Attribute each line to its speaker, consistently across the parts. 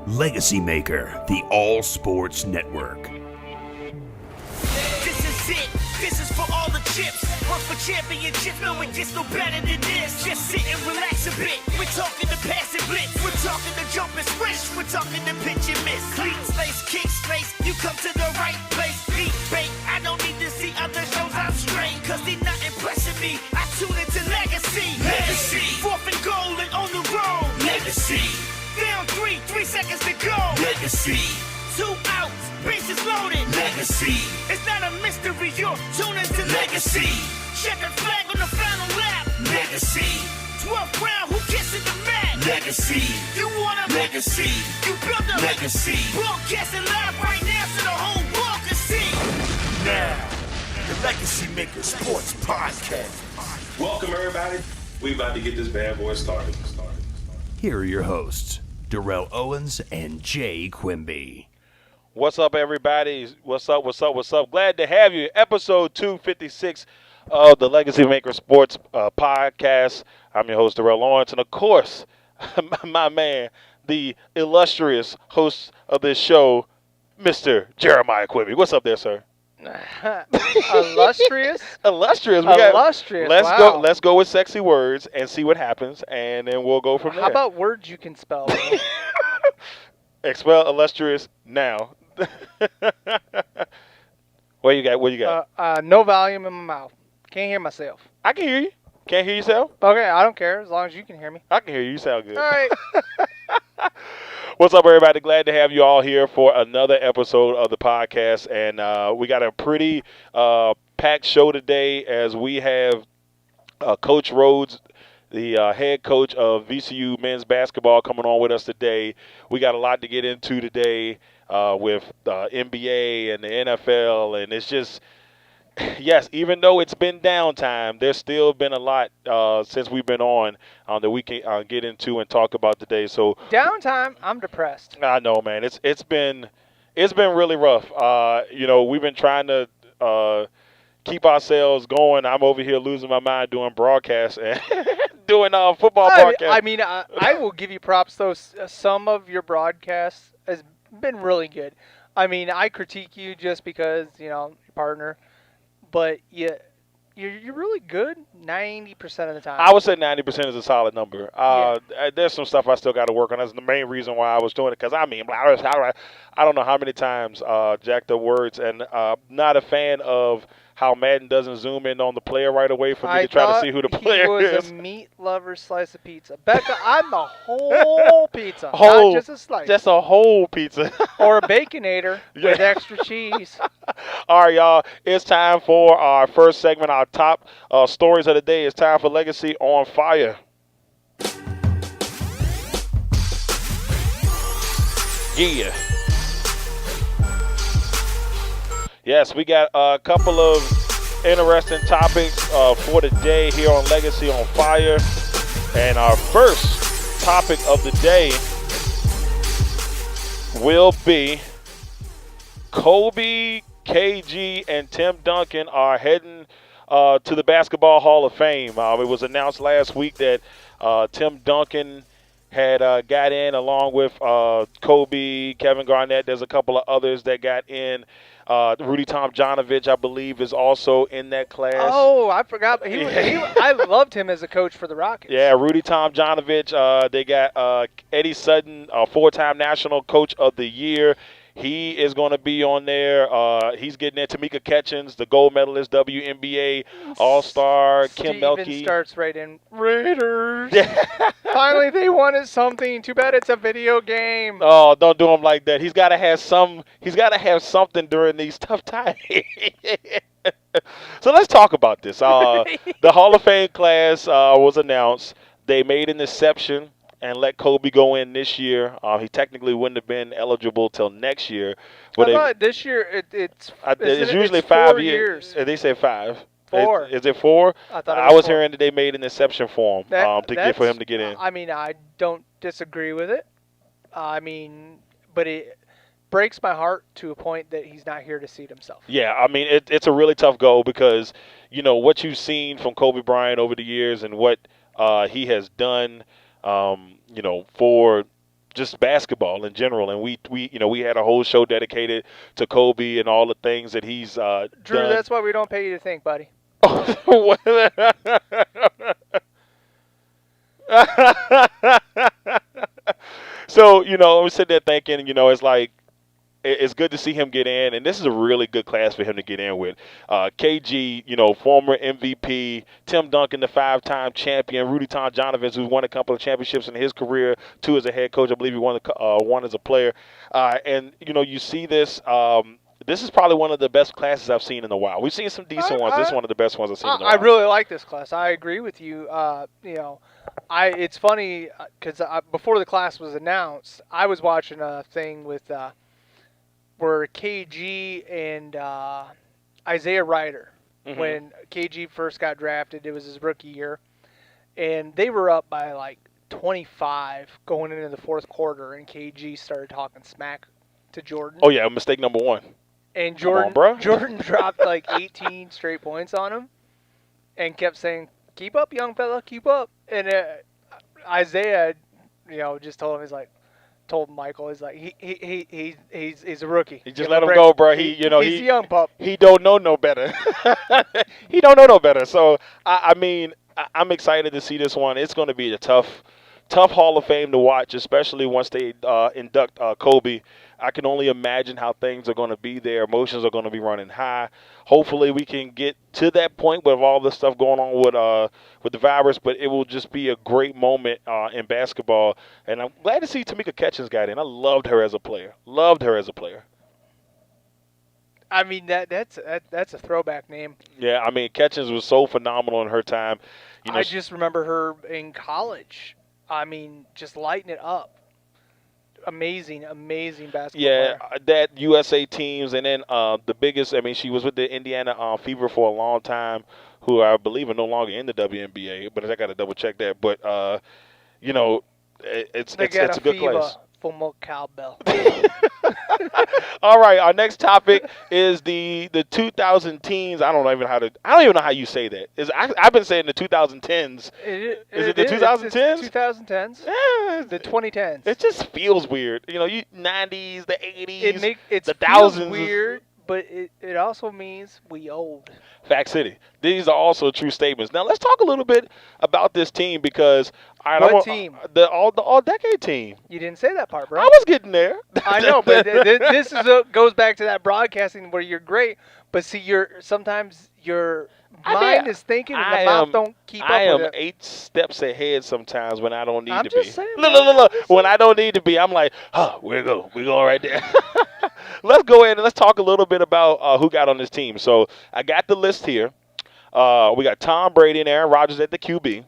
Speaker 1: LegacyMaker, the All Sports Network.
Speaker 2: This is it. This is for all the chips. Work for championships. No, it gets no better than this. Just sit and relax a bit. We're talking the pass and blitz. We're talking the jump and switch. We're talking the pitch and miss. Cleats, lace, kick, space. You come to the right place. Beat, bait. I don't need to see other shows. I'm straight. Cause they're not impressing me. I tune into Legacy. Legacy. Fourth and goal and on the road. Legacy. Down 3 seconds to go. Legacy. 2 outs, bases loaded. Legacy. It's not a mystery, you're tuning to Legacy. Checkered flag on the final lap. Legacy. 12th round, who gets in the mat? Legacy. You want a legacy. You build a legacy. Broadcasting live right now so the whole world can see. Now, the LegacyMaker Sports Podcast.
Speaker 3: Welcome, everybody. We about to get this bad boy started.
Speaker 1: Here are your hosts, Darrell Owens and Jay Quimby.
Speaker 4: What's up, everybody? What's up? Glad to have you. Episode 256 of the LegacyMaker Sports Podcast. I'm your host, Darrell Owens, and of course, my man, the illustrious host of this show, Mr. Jeremiah Quimby. What's up there, sir?
Speaker 5: Illustrious?
Speaker 4: Illustrious.
Speaker 5: Illustrious. Wow.
Speaker 4: Let's go with sexy words and see what happens, and then we'll go from there.
Speaker 5: How about words you can spell?
Speaker 4: Expel illustrious now. What you got?
Speaker 5: No volume in my mouth. Can't hear myself.
Speaker 4: I can hear you. Can't hear yourself?
Speaker 5: Okay, I don't care as long as you can hear me.
Speaker 4: I can hear you. You sound good.
Speaker 5: All right.
Speaker 4: What's up, everybody? Glad to have you all here for another episode of the podcast. And we got a pretty packed show today as we have Coach Rhodes, the head coach of VCU men's basketball, coming on with us today. We got a lot to get into today with the NBA and the NFL. And it's just, yes, even though it's been downtime, there's still been a lot since we've been on that we can get into and talk about today. So
Speaker 5: Downtime, I'm depressed.
Speaker 4: I know, man. It's been really rough. We've been trying to keep ourselves going. I'm over here losing my mind doing broadcasts and doing football broadcasts.
Speaker 5: I mean, I will give you props, though. Some of your broadcasts has been really good. I mean, I critique you just because, your partner. But you're really good 90% of the time.
Speaker 4: I would say 90% is a solid number.
Speaker 5: Yeah.
Speaker 4: There's some stuff I still got to work on. That's the main reason why I was doing it. Because, I don't know how many times jacked up words. And not a fan of how Madden doesn't zoom in on the player right away for me to try to see who the player is.
Speaker 5: He was a meat lover slice of pizza. Becca, I'm the whole pizza, not just a slice.
Speaker 4: Just a whole pizza.
Speaker 5: Or a Baconator with extra cheese.
Speaker 4: All right, y'all. It's time for our first segment, our top stories of the day. It's time for Legacy on Fire. Yeah. Yes, we got a couple of interesting topics for the day here on Legacy on Fire. And our first topic of the day will be Kobe, KG, and Tim Duncan are heading to the Basketball Hall of Fame. It was announced last week that Tim Duncan had got in along with Kobe, Kevin Garnett. There's a couple of others that got in. Rudy Tomjanovich, I believe, is also in that class.
Speaker 5: Oh, I forgot. I loved him as a coach for the Rockets.
Speaker 4: Yeah, Rudy Tomjanovich. They got Eddie Sutton, 4-time National Coach of the Year. He is going to be on there. He's getting there. Tamika Catchings, the gold medalist, WNBA All-Star. Kim Melke.
Speaker 5: Steven starts right in. Raiders. Finally, they wanted something. Too bad it's a video game.
Speaker 4: Oh, don't do him like that. He's got to have something during these tough times. So let's talk about this. The Hall of Fame class was announced. They made an exception and let Kobe go in this year. He technically wouldn't have been eligible till next year.
Speaker 5: But I thought this year it's
Speaker 4: usually
Speaker 5: it's
Speaker 4: 5
Speaker 5: 4 years.
Speaker 4: They say 5.
Speaker 5: 4.
Speaker 4: Is it 4?
Speaker 5: I thought
Speaker 4: I was hearing that they made an exception for him for him to get in.
Speaker 5: I mean, I don't disagree with it. I mean, but it breaks my heart to a point that he's not here to seat himself.
Speaker 4: Yeah, I mean, it's a really tough goal because, what you've seen from Kobe Bryant over the years and what he has done, for just basketball in general. And we had a whole show dedicated to Kobe and all the things that he's
Speaker 5: Drew,
Speaker 4: done.
Speaker 5: that's why we don't pay you to think, buddy.
Speaker 4: So, I'm sitting there thinking, it's like, it's good to see him get in, and this is a really good class for him to get in with. KG, former MVP, Tim Duncan, the 5-time champion, Rudy Tonjonovich, who's won a couple of championships in his career, 2 as a head coach. I believe he won one as a player. And, you see this. This is probably one of the best classes I've seen in a while. We've seen some decent ones. This is one of the best ones I've seen in a while.
Speaker 5: I really like this class. I agree with you. It's funny because before the class was announced, I was watching a thing with where KG and Isaiah Ryder, when KG first got drafted, it was his rookie year, and they were up by like 25 going into the fourth quarter, and KG started talking smack to Jordan.
Speaker 4: Oh, yeah, mistake number 1.
Speaker 5: And Jordan dropped like 18 straight points on him and kept saying, "Keep up, young fella, keep up." And Isaiah, just told him, told Michael, he's like, he's a rookie.
Speaker 4: He just let him go, bro. He's
Speaker 5: a young pup.
Speaker 4: He don't know no better. He don't know no better. So I'm excited to see this one. It's going to be a tough Hall of Fame to watch, especially once they induct Kobe. I can only imagine how things are going to be there. Emotions are going to be running high. Hopefully we can get to that point with all this stuff going on with the virus, but it will just be a great moment in basketball. And I'm glad to see Tamika Catchings got in. I loved her as a player.
Speaker 5: I mean, that's a throwback name.
Speaker 4: Yeah, I mean, Catchings was so phenomenal in her time.
Speaker 5: I just remember her in college. I mean, just lighting it up. Amazing basketball player.
Speaker 4: That USA teams, and then the biggest, she was with the Indiana Fever for a long time, who I believe are no longer in the WNBA, but I got to double check that. But, it's a good place.
Speaker 5: For more cowbell.
Speaker 4: All right, our next topic is the 2000 teens. I don't even know how you say that. I've been saying the 2010s. Is it the 2010s?
Speaker 5: 2010s.
Speaker 4: Yeah,
Speaker 5: the 2010s.
Speaker 4: It just feels weird. You 90s, the 80s,
Speaker 5: the
Speaker 4: thousands.
Speaker 5: Weird, but it also means we old.
Speaker 4: Fact City. These are also true statements. Now let's talk a little bit about this team because
Speaker 5: what team?
Speaker 4: The all-decade team.
Speaker 5: You didn't say that part, bro.
Speaker 4: I was getting there.
Speaker 5: I know, but this goes back to that broadcasting where you're great, but see, sometimes your mind is thinking and the mouth don't keep up with it.
Speaker 4: I am 8 steps ahead sometimes when I don't need to be.
Speaker 5: I'm just saying.
Speaker 4: Look. When I don't need to be, I'm like, we're going right there. Let's go ahead and let's talk a little bit about who got on this team. So I got the list here. We got Tom Brady and Aaron Rodgers at the QB.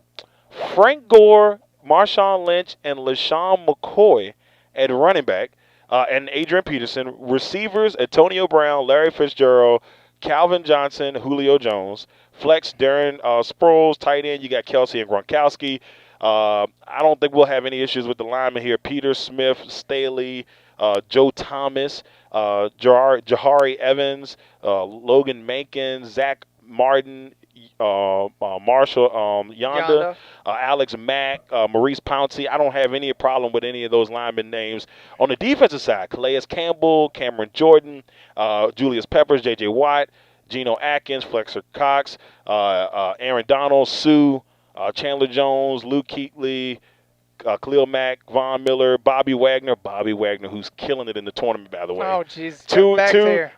Speaker 4: Frank Gore, Marshawn Lynch, and LaShawn McCoy at running back, and Adrian Peterson. Receivers, Antonio Brown, Larry Fitzgerald, Calvin Johnson, Julio Jones. Flex, Darren Sproles. Tight end, you got Kelsey and Gronkowski. I don't think we'll have any issues with the linemen here. Peter Smith, Staley, Joe Thomas, Jahari Evans, Logan Mankins, Zach Martin, Marshall Yonda, Alex Mack, Maurice Pouncey. I don't have any problem with any of those lineman names. On the defensive side, Calais Campbell, Cameron Jordan, Julius Peppers, J.J. Watt, Geno Atkins, Flexer Cox, Aaron Donald, Sue, Chandler Jones, Luke Kuechly, Khalil Mack, Von Miller, Bobby Wagner, who's killing it in the tournament, by the way.
Speaker 5: Oh, jeez.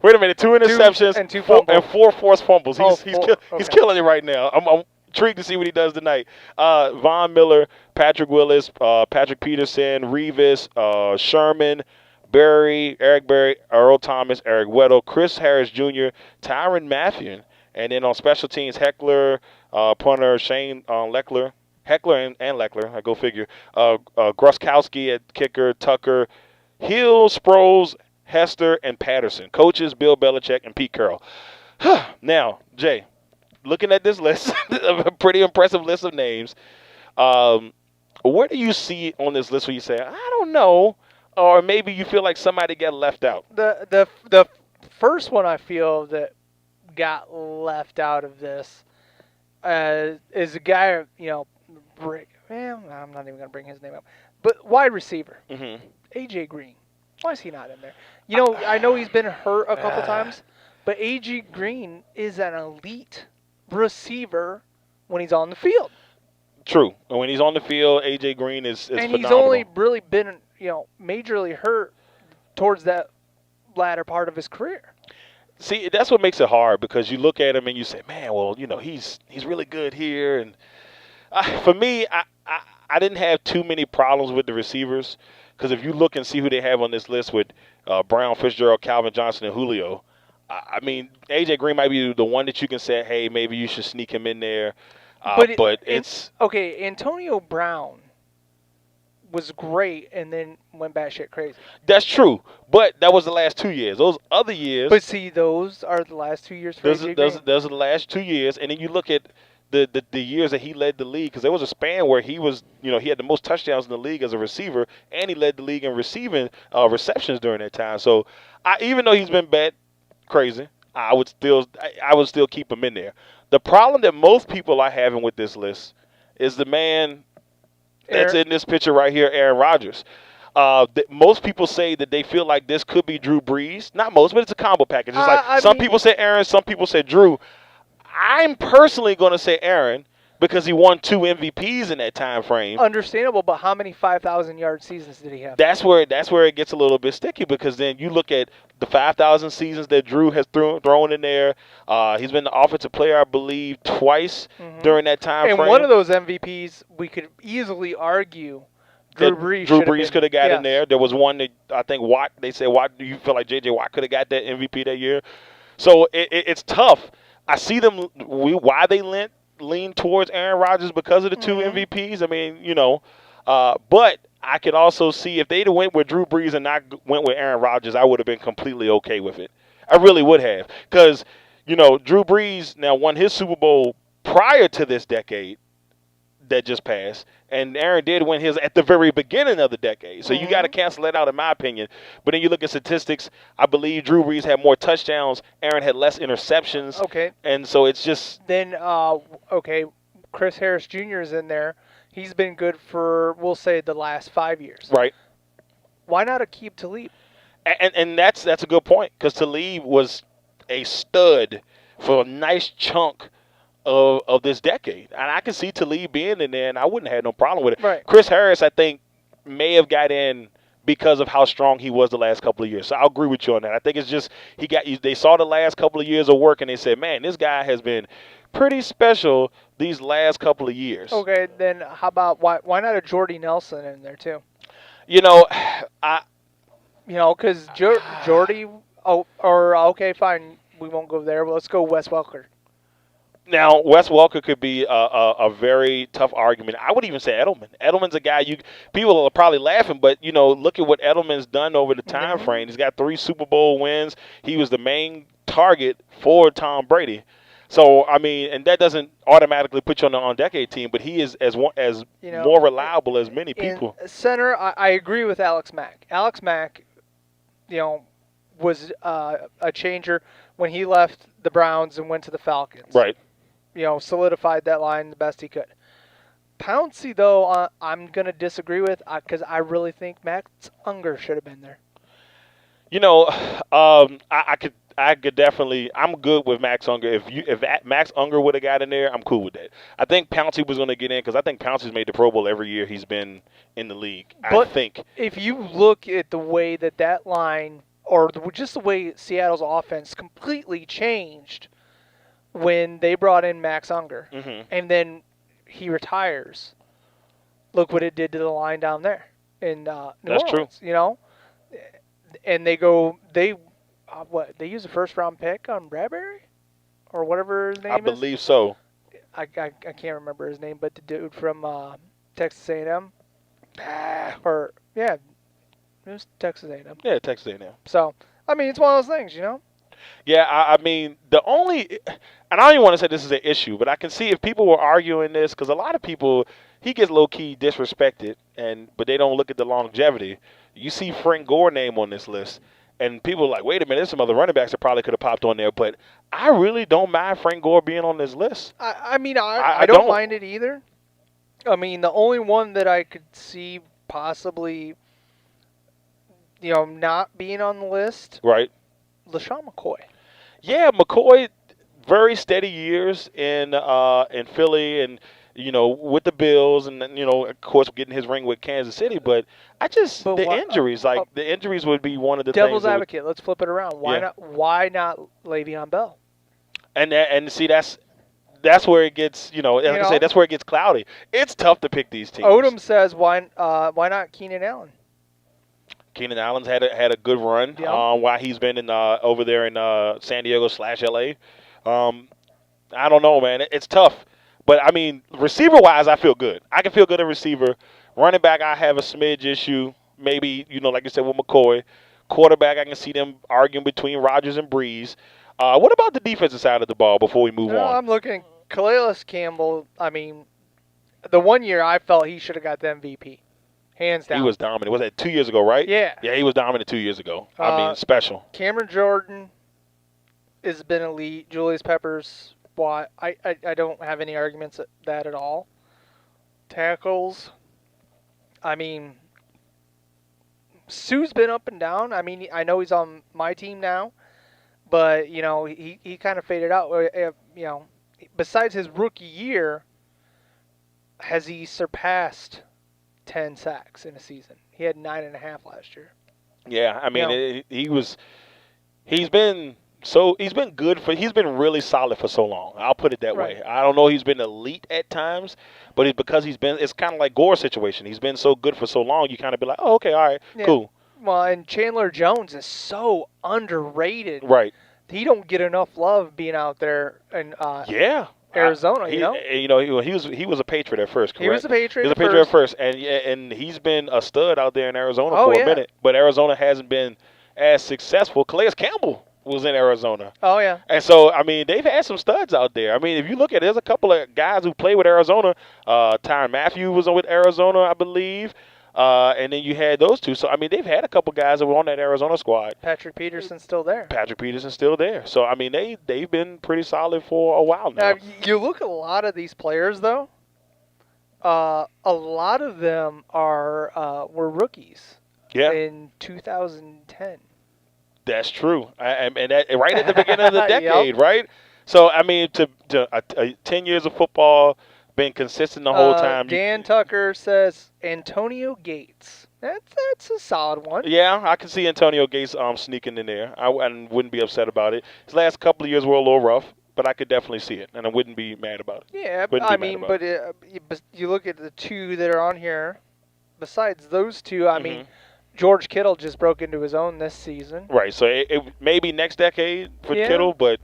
Speaker 4: Wait a minute, 2 interceptions and 4 forced fumbles. He's killing it right now. I'm intrigued to see what he does tonight. Von Miller, Patrick Willis, Patrick Peterson, Revis, Sherman, Eric Berry, Earl Thomas, Eric Weddle, Chris Harris Jr., Tyrann Mathieu, and then on special teams, Heckler, punter Shane Leckler. Heckler and Leckler, I go figure. Groskowski at kicker, Tucker, Hill, Sproles, Hester, and Patterson. Coaches, Bill Belichick and Pete Carroll. Now, Jay, looking at this list, a pretty impressive list of names, where do you see on this list where you say, I don't know, or maybe you feel like somebody got left out?
Speaker 5: The first one I feel that got left out of this is a guy, Well, I'm not even going to bring his name up. But wide receiver,
Speaker 4: Mm-hmm.
Speaker 5: AJ Green. Why is he not in there? I know he's been hurt a couple times, but AJ Green is an elite receiver when he's on the field.
Speaker 4: True. And when he's on the field, AJ Green is
Speaker 5: And
Speaker 4: phenomenal.
Speaker 5: he's only really been, majorly hurt towards that latter part of his career.
Speaker 4: See, that's what makes it hard because you look at him and you say, man, well, he's really good here. And for me, I didn't have too many problems with the receivers because if you look and see who they have on this list with Brown, Fitzgerald, Calvin Johnson, and Julio, I mean, AJ Green might be the one that you can say, hey, maybe you should sneak him in there. But it's
Speaker 5: okay. Antonio Brown was great, and then went batshit crazy.
Speaker 4: that's true. But that was the last 2 years. Those other years,
Speaker 5: But see, those are the last 2 years for AJ Green.
Speaker 4: those are the last 2 years, and then you look at the years that he led the league because there was a span where he was, he had the most touchdowns in the league as a receiver, and he led the league in receiving receptions during that time. So, even though he's been bad, crazy, I would still keep him in there. The problem that most people are having with this list is the man that's in this picture right here, Aaron Rodgers. Most people say that they feel like this could be Drew Brees. Not most, but it's a combo package. It's like some people say Aaron, some people say Drew. I'm personally going to say Aaron because he won 2 MVPs in that time frame.
Speaker 5: Understandable, but how many 5,000-yard seasons did he have?
Speaker 4: That's where it gets a little bit sticky because then you look at the 5,000 seasons that Drew has thrown in there. He's been the offensive player, I believe, twice during that time frame.
Speaker 5: And one of those MVPs, we could easily argue Drew Brees
Speaker 4: could have got in there. There was one that I think Watt. They said Watt. Do you feel like J.J. Watt could have got that MVP that year? So it's tough. I see them why they lean towards Aaron Rodgers because of the 2 MVPs. I mean, but I could also see if they'd have went with Drew Brees and not went with Aaron Rodgers, I would have been completely okay with it. I really would have because, Drew Brees now won his Super Bowl prior to this decade that just passed, and Aaron did win his at the very beginning of the decade. So you got to cancel that out, in my opinion. But then you look at statistics. I believe Drew Brees had more touchdowns. Aaron had less interceptions.
Speaker 5: Okay.
Speaker 4: And so it's just
Speaker 5: then Chris Harris Jr. is in there. He's been good for, we'll say, the last 5 years.
Speaker 4: right.
Speaker 5: Why not Aqib Talib?
Speaker 4: And that's a good point because Talib was a stud for a nice chunk of this decade. And I can see Talib being in there, and I wouldn't have no problem with it.
Speaker 5: Right.
Speaker 4: Chris Harris, I think, may have got in because of how strong he was the last couple of years. So I'll agree with you on that. I think it's just they saw the last couple of years of work, and they said, man, this guy has been pretty special these last couple of years.
Speaker 5: Okay, then how about why not a Jordy Nelson in there too? Because Jordy. Okay, fine, we won't go there. Well, let's go Wes Welker.
Speaker 4: Now, Wes Welker could be a very tough argument. I would even say Edelman. Edelman's a guy people are probably laughing, but look at what Edelman's done over the time frame. He's got 3 Super Bowl wins. He was the main target for Tom Brady. So I mean, and that doesn't automatically put you on the on-decade team, but he is as more reliable as many people.
Speaker 5: In center, I agree with Alex Mack. Alex Mack, was a changer when he left the Browns and went to the Falcons.
Speaker 4: Right.
Speaker 5: Solidified that line the best he could. Pouncey, though, I'm going to disagree with because I really think Max Unger should have been there.
Speaker 4: I could definitely. I'm good with Max Unger. If Max Unger would have got in there, I'm cool with that. I think Pouncey was going to get in because I think Pouncey's made the Pro Bowl every year he's been in the league.
Speaker 5: But
Speaker 4: I think
Speaker 5: if you look at the way that line, or just the way Seattle's offense completely changed when they brought in Max Unger, and then he retires. Look what it did to the line down there in New Orleans.
Speaker 4: That's true.
Speaker 5: And they use a first-round pick on Bradbury or whatever his name is?
Speaker 4: I believe so.
Speaker 5: I can't remember his name, but the dude from Texas A&M. It was Texas A&M.
Speaker 4: Yeah, Texas A&M.
Speaker 5: So, I mean, it's one of those things,
Speaker 4: Yeah, I mean, and I don't even want to say this is an issue, but I can see if people were arguing this, because a lot of people, he gets low-key disrespected, but they don't look at the longevity. You see Frank Gore name on this list, and people are like, wait a minute, there's some other running backs that probably could have popped on there, but I really don't mind Frank Gore being on this list.
Speaker 5: I mean, I don't mind it either. I mean, the only one that I could see possibly, not being on the list,
Speaker 4: Right.
Speaker 5: LaShawn McCoy.
Speaker 4: Yeah, McCoy, very steady years in Philly and with the Bills and then, of course getting his ring with Kansas City. But
Speaker 5: But
Speaker 4: the
Speaker 5: why-
Speaker 4: injuries, the injuries would be one of the
Speaker 5: Devil's
Speaker 4: things.
Speaker 5: advocate. Let's flip it around. Why
Speaker 4: Yeah.
Speaker 5: not? Why not Le'Veon Bell?
Speaker 4: And see that's where it gets like I say, that's where it gets cloudy. It's tough to pick these teams.
Speaker 5: Odom says why not Keenan Allen?
Speaker 4: Keenan Allen's had a good run
Speaker 5: Yeah.
Speaker 4: while he's been in over there in San Diego / LA. I don't know, man. It's tough. But, I mean, receiver-wise, I feel good. I can feel good at receiver. Running back, I have a smidge issue. Maybe, like you said, with McCoy. Quarterback, I can see them arguing between Rodgers and Breeze. What about the defensive side of the ball before we move on?
Speaker 5: I'm looking. Calais Campbell, I mean, the one year I felt he should have got the MVP. Hands down.
Speaker 4: He was dominant. Was that 2 years ago, right?
Speaker 5: Yeah.
Speaker 4: Yeah, he was dominant 2 years ago. I mean, special.
Speaker 5: Cameron Jordan has been elite. Julius Peppers, why? I don't have any arguments at that at all. Tackles, I mean, Sue's been up and down. I mean, I know he's on my team now, but, he kind of faded out. Besides his rookie year, has he surpassed 10 sacks in a season? He had 9.5 last year.
Speaker 4: Yeah, I mean, he's been good he's been really solid for so long. I'll put it that
Speaker 5: Right.
Speaker 4: way. I don't know he's been elite at times, but it's kind of like Gore's situation. He's been so good for so long, you kind of be like, oh, okay, all right,
Speaker 5: Yeah.
Speaker 4: cool.
Speaker 5: Well, and Chandler Jones is so underrated.
Speaker 4: Right.
Speaker 5: He don't get enough love being out there in
Speaker 4: Yeah.
Speaker 5: Arizona,
Speaker 4: he was a Patriot at first, correct?
Speaker 5: He was a Patriot
Speaker 4: He was a
Speaker 5: at
Speaker 4: Patriot at
Speaker 5: first.
Speaker 4: first, and he's been a stud out there in Arizona
Speaker 5: Oh,
Speaker 4: for
Speaker 5: yeah.
Speaker 4: a minute. But Arizona hasn't been as successful. Calais Campbell was in Arizona.
Speaker 5: Oh, yeah.
Speaker 4: And so, I mean, they've had some studs out there. I mean, if you look at it, there's a couple of guys who play with Arizona. Tyrann Mathieu was with Arizona, I believe. And then you had those two. So, I mean, they've had a couple guys that were on that Arizona squad.
Speaker 5: Patrick Peterson's still there.
Speaker 4: Patrick Peterson's still there. So, I mean, they've been pretty solid for a while now.
Speaker 5: Now, you look at a lot of these players, though. A lot of them were rookies
Speaker 4: Yeah,
Speaker 5: in 2010.
Speaker 4: that's true. And that, right at the beginning of the
Speaker 5: Yep.
Speaker 4: decade, right? So, I mean, to 10 years of football, been consistent the whole time.
Speaker 5: Dan Tucker says Antonio Gates. That's a solid one.
Speaker 4: Yeah, I can see Antonio Gates sneaking in there. I wouldn't be upset about it. His last couple of years were a little rough, but I could definitely see it, and I wouldn't be mad about it.
Speaker 5: Yeah,
Speaker 4: Wouldn't
Speaker 5: I
Speaker 4: be mad
Speaker 5: mean,
Speaker 4: about
Speaker 5: but you look at the two that are on here. Besides those two, I mean,
Speaker 4: Mm-hmm.
Speaker 5: George Kittle just broke into his own this season.
Speaker 4: Right, so it maybe next decade for
Speaker 5: Yeah.
Speaker 4: Kittle, but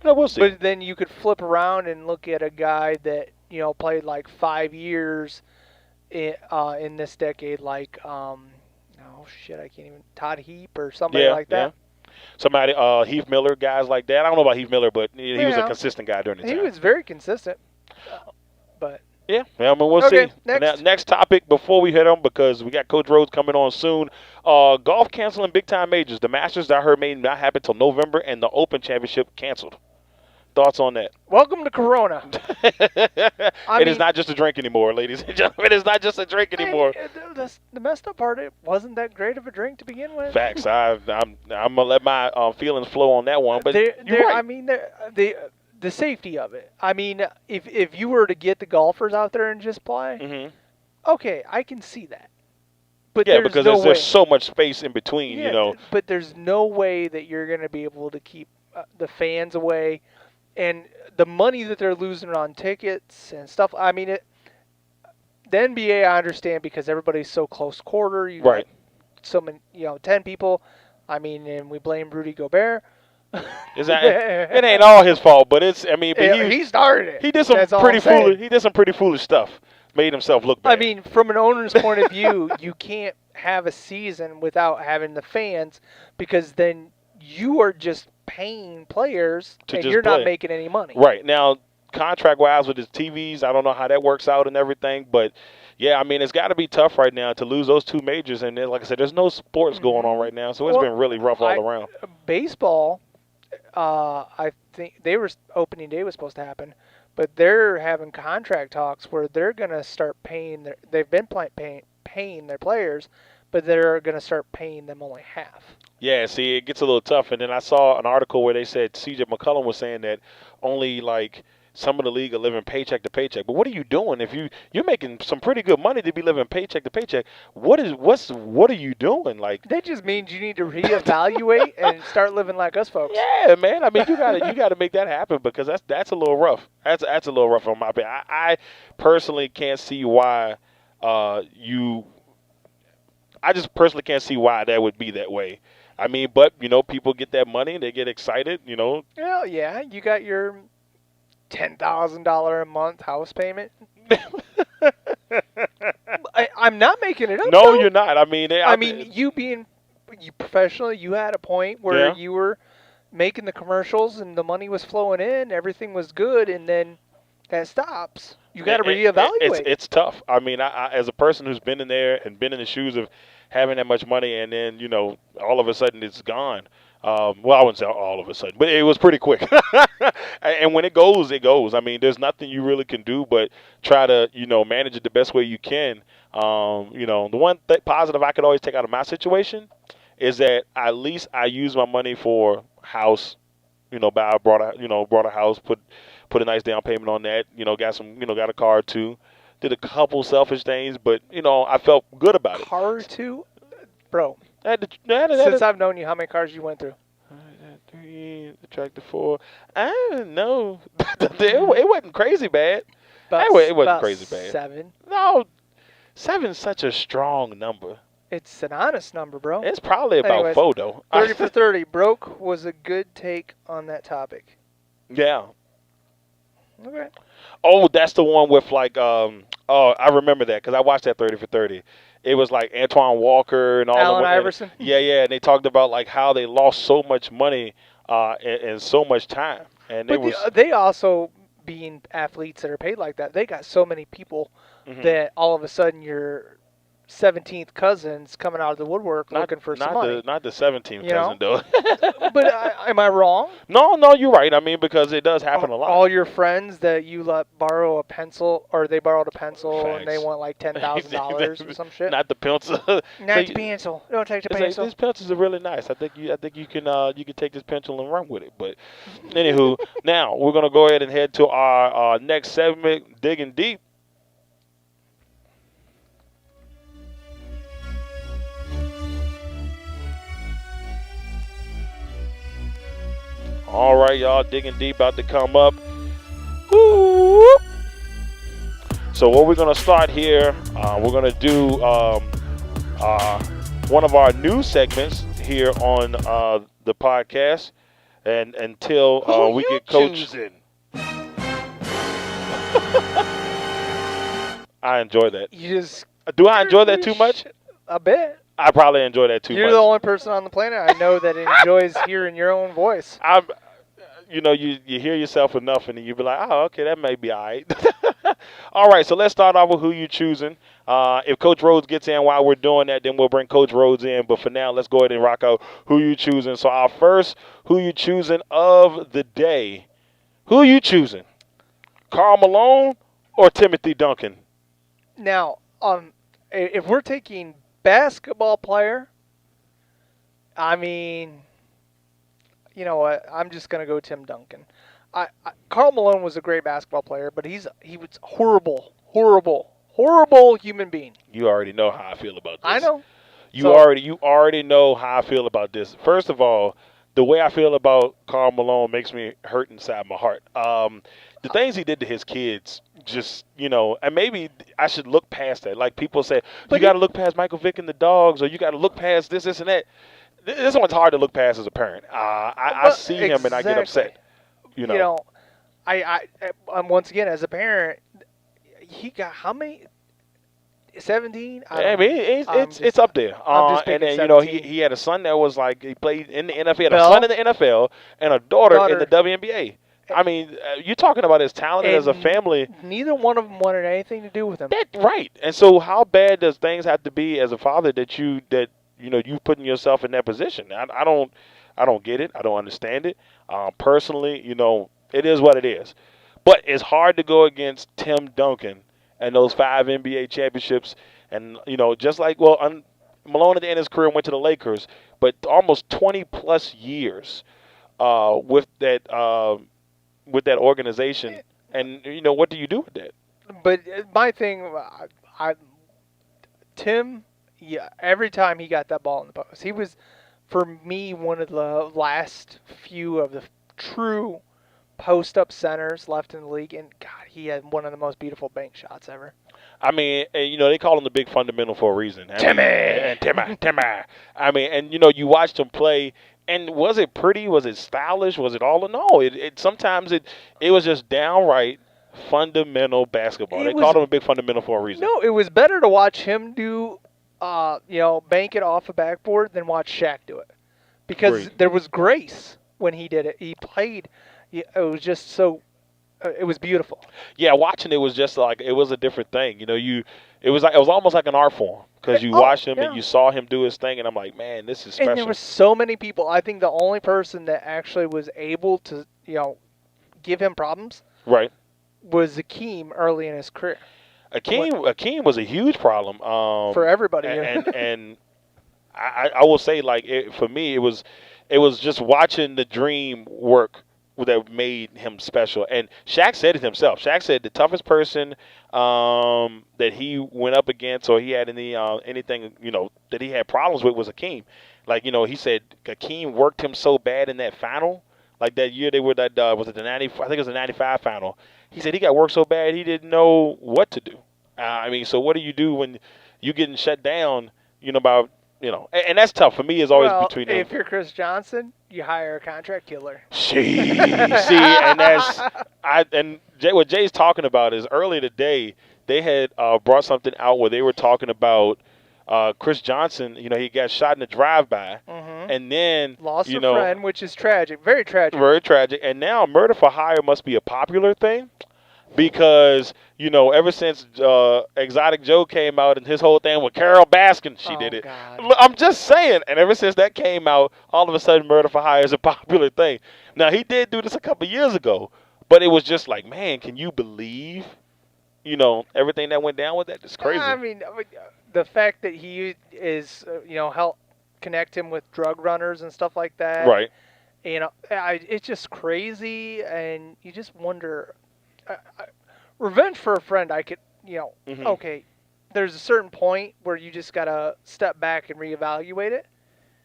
Speaker 4: we'll see.
Speaker 5: But then you could flip around and look at a guy that played like 5 years in this decade, like oh shit, I can't even Todd Heap or somebody like that.
Speaker 4: Yeah. Somebody, Heath Miller, guys like that. I don't know about Heath Miller, but he was a
Speaker 5: Yeah.
Speaker 4: consistent guy during the
Speaker 5: He
Speaker 4: time.
Speaker 5: was very consistent, but
Speaker 4: Yeah, I mean, we'll
Speaker 5: Okay,
Speaker 4: see.
Speaker 5: next.
Speaker 4: Next topic before we head on, because we got Coach Rhodes coming on soon. Golf canceling big-time majors. The Masters, I heard, may not happen till November, and the Open Championship canceled. Thoughts on that?
Speaker 5: welcome to Corona.
Speaker 4: It is not just a drink anymore, ladies and gentlemen. It is not just a drink anymore.
Speaker 5: The messed up part, it wasn't that great of a drink to begin with.
Speaker 4: Facts. I'm gonna let my feelings flow on that one. But you're right.
Speaker 5: I mean, the safety of it. I mean, if you were to get the golfers out there and just play,
Speaker 4: Mm-hmm.
Speaker 5: okay, I can see that. But
Speaker 4: Yeah, because
Speaker 5: no way.
Speaker 4: there's so much space in between,
Speaker 5: Yeah, But there's no way that you're going to be able to keep the fans away, and the money that they're losing on tickets and stuff. I mean, the NBA I understand because everybody's so close quarter. You
Speaker 4: Right.
Speaker 5: got so many, 10 people. I mean, and we blame Rudy Gobert.
Speaker 4: It ain't all his fault, but
Speaker 5: He started it.
Speaker 4: he did some
Speaker 5: That's all
Speaker 4: pretty
Speaker 5: I'm saying.
Speaker 4: foolish. He did some pretty foolish stuff. Made himself look bad.
Speaker 5: I mean, from an owner's point of view, you can't have a season without having the fans, because then you are just paying players
Speaker 4: To
Speaker 5: and
Speaker 4: just
Speaker 5: you're
Speaker 4: play.
Speaker 5: not making any money.
Speaker 4: right now, contract-wise with his TVs, I don't know how that works out and everything, but yeah, I mean, it's got to be tough right now to lose those two majors, and then, like I said, there's no sports going on right now, so it's
Speaker 5: Well,
Speaker 4: been really rough all around.
Speaker 5: Baseball, I think opening day was supposed to happen, but they're having contract talks where they're going to start paying they've been paying their players, but they're going to start paying them only half.
Speaker 4: Yeah, see, it gets a little tough. And then I saw an article where they said C.J. McCollum was saying that only like some of the league are living paycheck to paycheck. But what are you doing if you're making some pretty good money to be living paycheck to paycheck? What are you doing? Like
Speaker 5: That just means you need to reevaluate and start living like us folks.
Speaker 4: yeah, man. I mean, you gotta make that happen because that's a little rough. That's a little rough on my opinion. I personally can't see why I just personally can't see why that would be that way. I mean, but people get that money, they get excited.
Speaker 5: Well, yeah, you got your $10,000 a month house payment. I'm not making it up.
Speaker 4: No,
Speaker 5: though.
Speaker 4: you're not. I mean,
Speaker 5: you being professional, you had a point where you were making the commercials and the money was flowing in, everything was good, and then that stops. You got to reevaluate.
Speaker 4: It's tough. I mean, I as a person who's been in there and been in the shoes of having that much money, and then all of a sudden it's gone. Well, I wouldn't say all of a sudden, but it was pretty quick. And when it goes, it goes. I mean, there's nothing you really can do but try to manage it the best way you can. The one positive I could always take out of my situation is that at least I use my money for house. I brought a house, put a nice down payment on that. Got a car too. Did a couple selfish things, but I felt good about it.
Speaker 5: Car too, bro.
Speaker 4: Since
Speaker 5: I've known you, how many cars you went through?
Speaker 4: 3, the tractor 4. I don't know. It wasn't crazy bad. It wasn't crazy bad.
Speaker 5: 7.
Speaker 4: No, 7's such a strong number.
Speaker 5: It's an honest number, bro.
Speaker 4: It's probably about
Speaker 5: Anyways,
Speaker 4: 4 though.
Speaker 5: 30 for 30. Broke was a good take on that topic.
Speaker 4: Yeah.
Speaker 5: Okay.
Speaker 4: Oh, that's the one with like I remember that because I watched that 30 for 30. It was like Antoine Walker and all
Speaker 5: Allen
Speaker 4: the
Speaker 5: Iverson.
Speaker 4: Yeah, and they talked about like how they lost so much money and so much time. And
Speaker 5: they also, being athletes that are paid like that, they got so many people that all of a sudden your 17th cousin's coming out of the woodwork looking for some money.
Speaker 4: Not the 17th cousin, though.
Speaker 5: But am I wrong?
Speaker 4: No, you're right. I mean, because it does happen a lot.
Speaker 5: All your friends that you let borrow a pencil, or they borrowed a pencil
Speaker 4: Facts.
Speaker 5: and they want like $10,000 or some shit.
Speaker 4: Not the pencil.
Speaker 5: Not the pencil. Don't take the pencil.
Speaker 4: These pencils are really nice. I think you can take this pencil and run with it. But anywho, now we're gonna go ahead and head to our next segment, Digging Deep. All right, y'all, Digging Deep about to come up. Woo! So what we're going to start here, we're going to do one of our new segments here on the podcast. And until we get Coach. I enjoy that. Do I enjoy that too much?
Speaker 5: A bit.
Speaker 4: I probably enjoy that too much.
Speaker 5: You're the only person on the planet I know that enjoys hearing your own voice.
Speaker 4: You hear yourself enough, and then you be like, oh, okay, that may be all right. All right, so let's start off with who you choosing. If Coach Rhodes gets in while we're doing that, then we'll bring Coach Rhodes in. But for now, let's go ahead and rock out who you choosing. So our first who you choosing of the day, who you choosing? Karl Malone or Timothy Duncan?
Speaker 5: Now, if we're taking basketball player, I mean, you know what? I'm just gonna go Tim Duncan. Karl Malone was a great basketball player, but he was horrible human being.
Speaker 4: You already know how I feel about this.
Speaker 5: I know.
Speaker 4: You already know how I feel about this. First of all, the way I feel about Karl Malone makes me hurt inside my heart. The things he did to his kids, just, and maybe I should look past that. Like people say, you got to look past Michael Vick and the dogs, or you got to look past this and that. This one's hard to look past as a parent. I see him and I get upset.
Speaker 5: I'm once again, as a parent, he got how many? 17?
Speaker 4: I mean, it's up there. And then, he had a son that was like, he played in the NFL. He had a son in the NFL and a daughter in the WNBA. I mean, you're talking about as talented as a family.
Speaker 5: Neither one of them wanted anything to do with him.
Speaker 4: Right. And so how bad does things have to be as a father that you putting yourself in that position? I don't get it. I don't understand it. Personally, it is what it is. But it's hard to go against Tim Duncan and those 5 NBA championships. And, just like, Malone at the end of his career went to the Lakers, but almost 20-plus years with that organization. And, what do you do with that?
Speaker 5: But my thing, Tim, yeah, every time he got that ball in the post, he was, for me, one of the last few of the true post-up centers left in the league. And, God, he had one of the most beautiful bank shots ever.
Speaker 4: I mean, they call him the big fundamental for a reason. Timmy. I mean, and, you watched him play, and was it pretty? Was it stylish? Was it all? No, sometimes it was just downright fundamental basketball. They called him a big fundamental for a reason.
Speaker 5: No, it was better to watch him do, bank it off a backboard than watch Shaq do it. Because there was grace when he did it. He played. It was just so. It was beautiful.
Speaker 4: Yeah, watching it was just like it was a different thing. It was almost like an art form because you watched him and you saw him do his thing, and I'm like, man, this is special.
Speaker 5: And there were so many people. I think the only person that actually was able to, give him problems,
Speaker 4: right,
Speaker 5: was Akeem early in his career.
Speaker 4: Akeem was a huge problem
Speaker 5: for everybody.
Speaker 4: And I will say, like, for me, it was just watching the dream work that made him special. And Shaq said it himself. Shaq said the toughest person that he went up against or he had anything, that he had problems with was Akeem. Like, he said Akeem worked him so bad in that final. Like that year they were was it the 90? I think it was the 95 final. He said he got worked so bad he didn't know what to do. So what do you do when you getting shut down, and that's tough. For me, it's always between them.
Speaker 5: If you're Chris Johnson, you hire a contract killer.
Speaker 4: See, and what Jay's talking about is earlier today they had brought something out where they were talking about Chris Johnson. He got shot in a drive-by, and then
Speaker 5: lost a friend, which is tragic, very tragic.
Speaker 4: Very tragic. And now murder for hire must be a popular thing. Because, ever since Exotic Joe came out and his whole thing with Carol Baskin, she did it.
Speaker 5: God.
Speaker 4: I'm just saying. And ever since that came out, all of a sudden murder for hire is a popular thing. Now, he did do this a couple years ago, but it was just like, man, can you believe, everything that went down with that? It's crazy.
Speaker 5: I mean, the fact that he is, help connect him with drug runners and stuff like that.
Speaker 4: Right.
Speaker 5: It's just crazy, and you just wonder. Revenge for a friend, I could, okay, there's a certain point where you just got to step back and reevaluate it.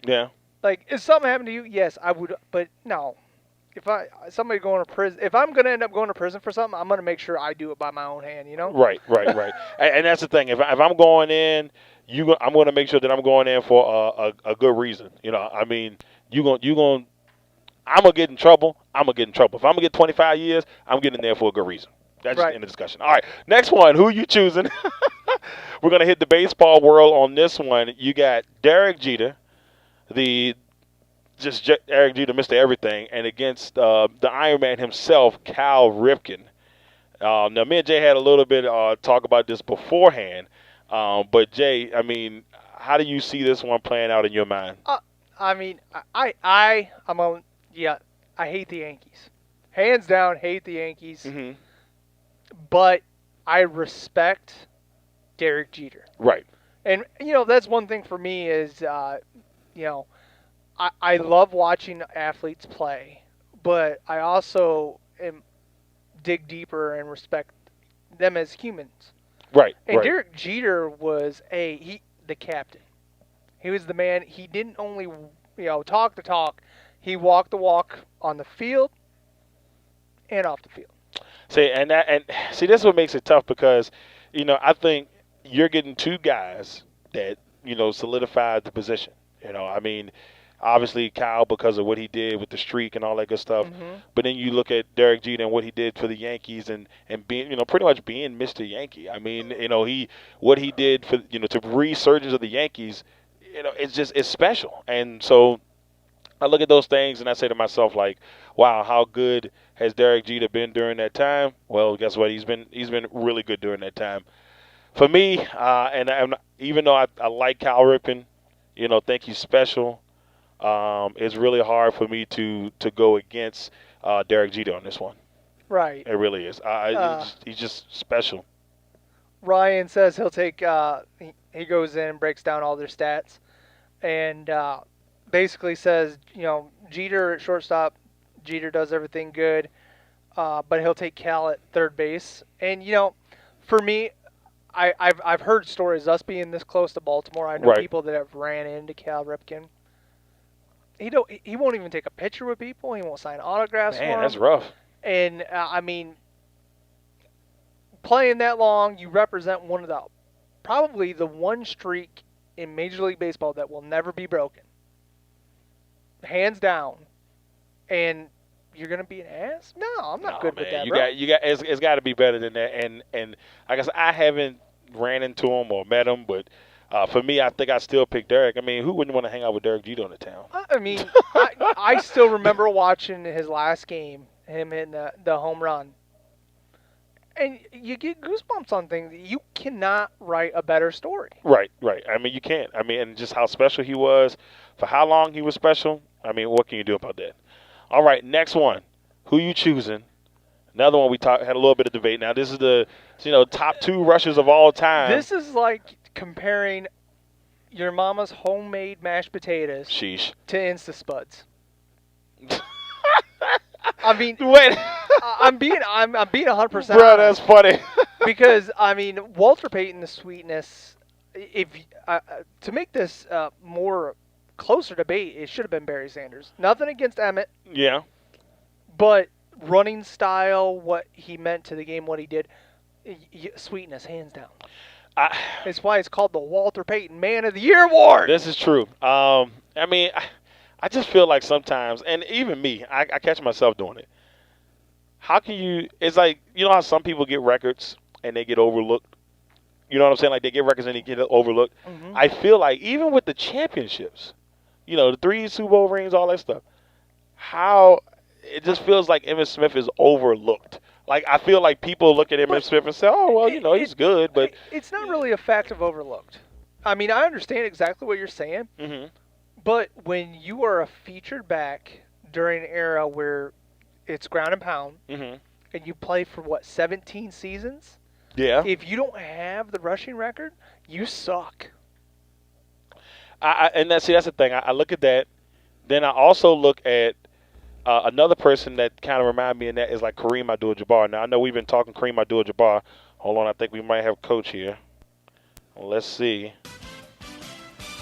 Speaker 4: Yeah.
Speaker 5: Like, if something happened to you, yes, I would, but no. If somebody going to prison, if I'm going to end up going to prison for something, I'm going to make sure I do it by my own hand,
Speaker 4: Right. And that's the thing. If I'm going in, I'm going to make sure that I'm going in for a good reason. I mean, I'm going to get in trouble. I'm going to get in trouble. If I'm going to get 25 years, I'm getting in there for a good reason. That's just in the discussion. All right, next one. Who you choosing? We're going to hit the baseball world on this one. You got Derek Jeter, Derek Jeter, Mr. Everything, and against the Iron Man himself, Cal Ripken. Now, me and Jay had a little bit talk about this beforehand. But, Jay, I mean, how do you see this one playing out in your mind?
Speaker 5: I mean, I hate the Yankees. Hands down, hate the Yankees.
Speaker 4: Mm-hmm.
Speaker 5: But I respect Derek Jeter.
Speaker 4: Right.
Speaker 5: And, that's one thing for me is, I love watching athletes play, but I also dig deeper and respect them as humans.
Speaker 4: Right.
Speaker 5: And Derek Jeter was the captain. He was the man. He didn't only, talk the talk. He walked the walk on the field and off the field.
Speaker 4: See, this is what makes it tough because, I think you're getting two guys that, solidified the position. I mean, obviously Kyle because of what he did with the streak and all that good stuff. Mm-hmm. But then you look at Derek Jeter and what he did for the Yankees and being, pretty much being Mr. Yankee. I mean, what he did for, to resurgence of the Yankees, it's special. And so I look at those things and I say to myself, like, wow, how good has Derek Jeter been during that time? Well, guess what? He's been really good during that time. For me, even though I like Cal Ripken, think he's special, it's really hard for me to go against Derek Jeter on this one.
Speaker 5: Right.
Speaker 4: It really is. He's just special.
Speaker 5: Ryan says he'll take. He goes in and breaks down all their stats, and basically says, Jeter at shortstop. Jeter does everything good, but he'll take Cal at third base. And for me, I've heard stories. Us being this close to Baltimore, I know
Speaker 4: Right.
Speaker 5: people that have ran into Cal Ripken. He won't even take a picture with people. He won't sign autographs for
Speaker 4: Man,
Speaker 5: them.
Speaker 4: that's rough.
Speaker 5: And playing that long, you represent probably the one streak in Major League Baseball that will never be broken, hands down. And you're gonna be an ass? No, I'm not good with that, bro.
Speaker 4: It's got to be better than that. And like I said, I haven't ran into him or met him, but for me, I think I still pick Derek. I mean, who wouldn't want to hang out with Derek Jeter in the town?
Speaker 5: I mean, I still remember watching his last game, him hitting the home run. And you get goosebumps on things. You cannot write a better story.
Speaker 4: Right. I mean, you can't. I mean, and just how special he was, for how long he was special. I mean, what can you do about that? All right, next one. Who you choosing? Another one we had a little bit of debate. Now, this is the top 2 rushers of all time.
Speaker 5: This is like comparing your mama's homemade mashed potatoes
Speaker 4: Sheesh.
Speaker 5: to Insta-Spuds. I mean,
Speaker 4: Wait.
Speaker 5: I'm being 100%.
Speaker 4: Bro, that's funny.
Speaker 5: Because Walter Payton, the sweetness. If to make this more closer debate, it should have been Barry Sanders. Nothing against Emmett,
Speaker 4: Yeah.
Speaker 5: but running style, what he meant to the game, what he did, sweetness, hands down. That's why it's called the Walter Payton Man of the Year Award.
Speaker 4: This is true. I mean, I just feel like sometimes, and even me, I catch myself doing it. How can you? It's like, how some people get records and they get overlooked. You know what I'm saying? Like, they get records and they get overlooked.
Speaker 5: Mm-hmm.
Speaker 4: I feel like even with the championships, the 3 Super Bowl rings, all that stuff, how it just feels like Emmitt Smith is overlooked. Like, I feel like people look at Emmitt Smith and say, oh, well, he's good, but
Speaker 5: it's not really a fact of overlooked. I mean, I understand exactly what you're saying,
Speaker 4: mm-hmm.
Speaker 5: but when you are a featured back during an era where it's ground and pound,
Speaker 4: Mm-hmm.
Speaker 5: and you play for, 17 seasons?
Speaker 4: Yeah.
Speaker 5: If you don't have the rushing record, you suck.
Speaker 4: And that's the thing. I look at that. Then I also look at another person that kind of remind me of that is like Kareem Abdul-Jabbar. Now, I know we've been talking Kareem Abdul-Jabbar. Hold on. I think we might have Coach here. Let's see.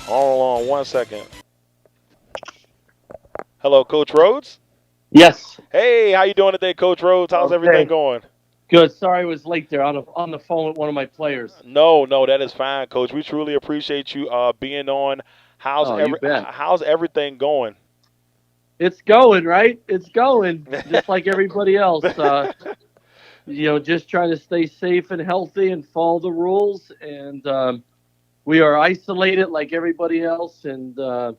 Speaker 4: Hold on one second. Hello, Coach Rhodes?
Speaker 6: Yes.
Speaker 4: Hey, how you doing today, Coach Rhodes? How's everything going?
Speaker 6: Good. Sorry I was late there on the phone with one of my players.
Speaker 4: No, that is fine, Coach. We truly appreciate you being on. How's everything going?
Speaker 6: It's going, right? It's going, just like everybody else. Just trying to stay safe and healthy and follow the rules. And we are isolated like everybody else. And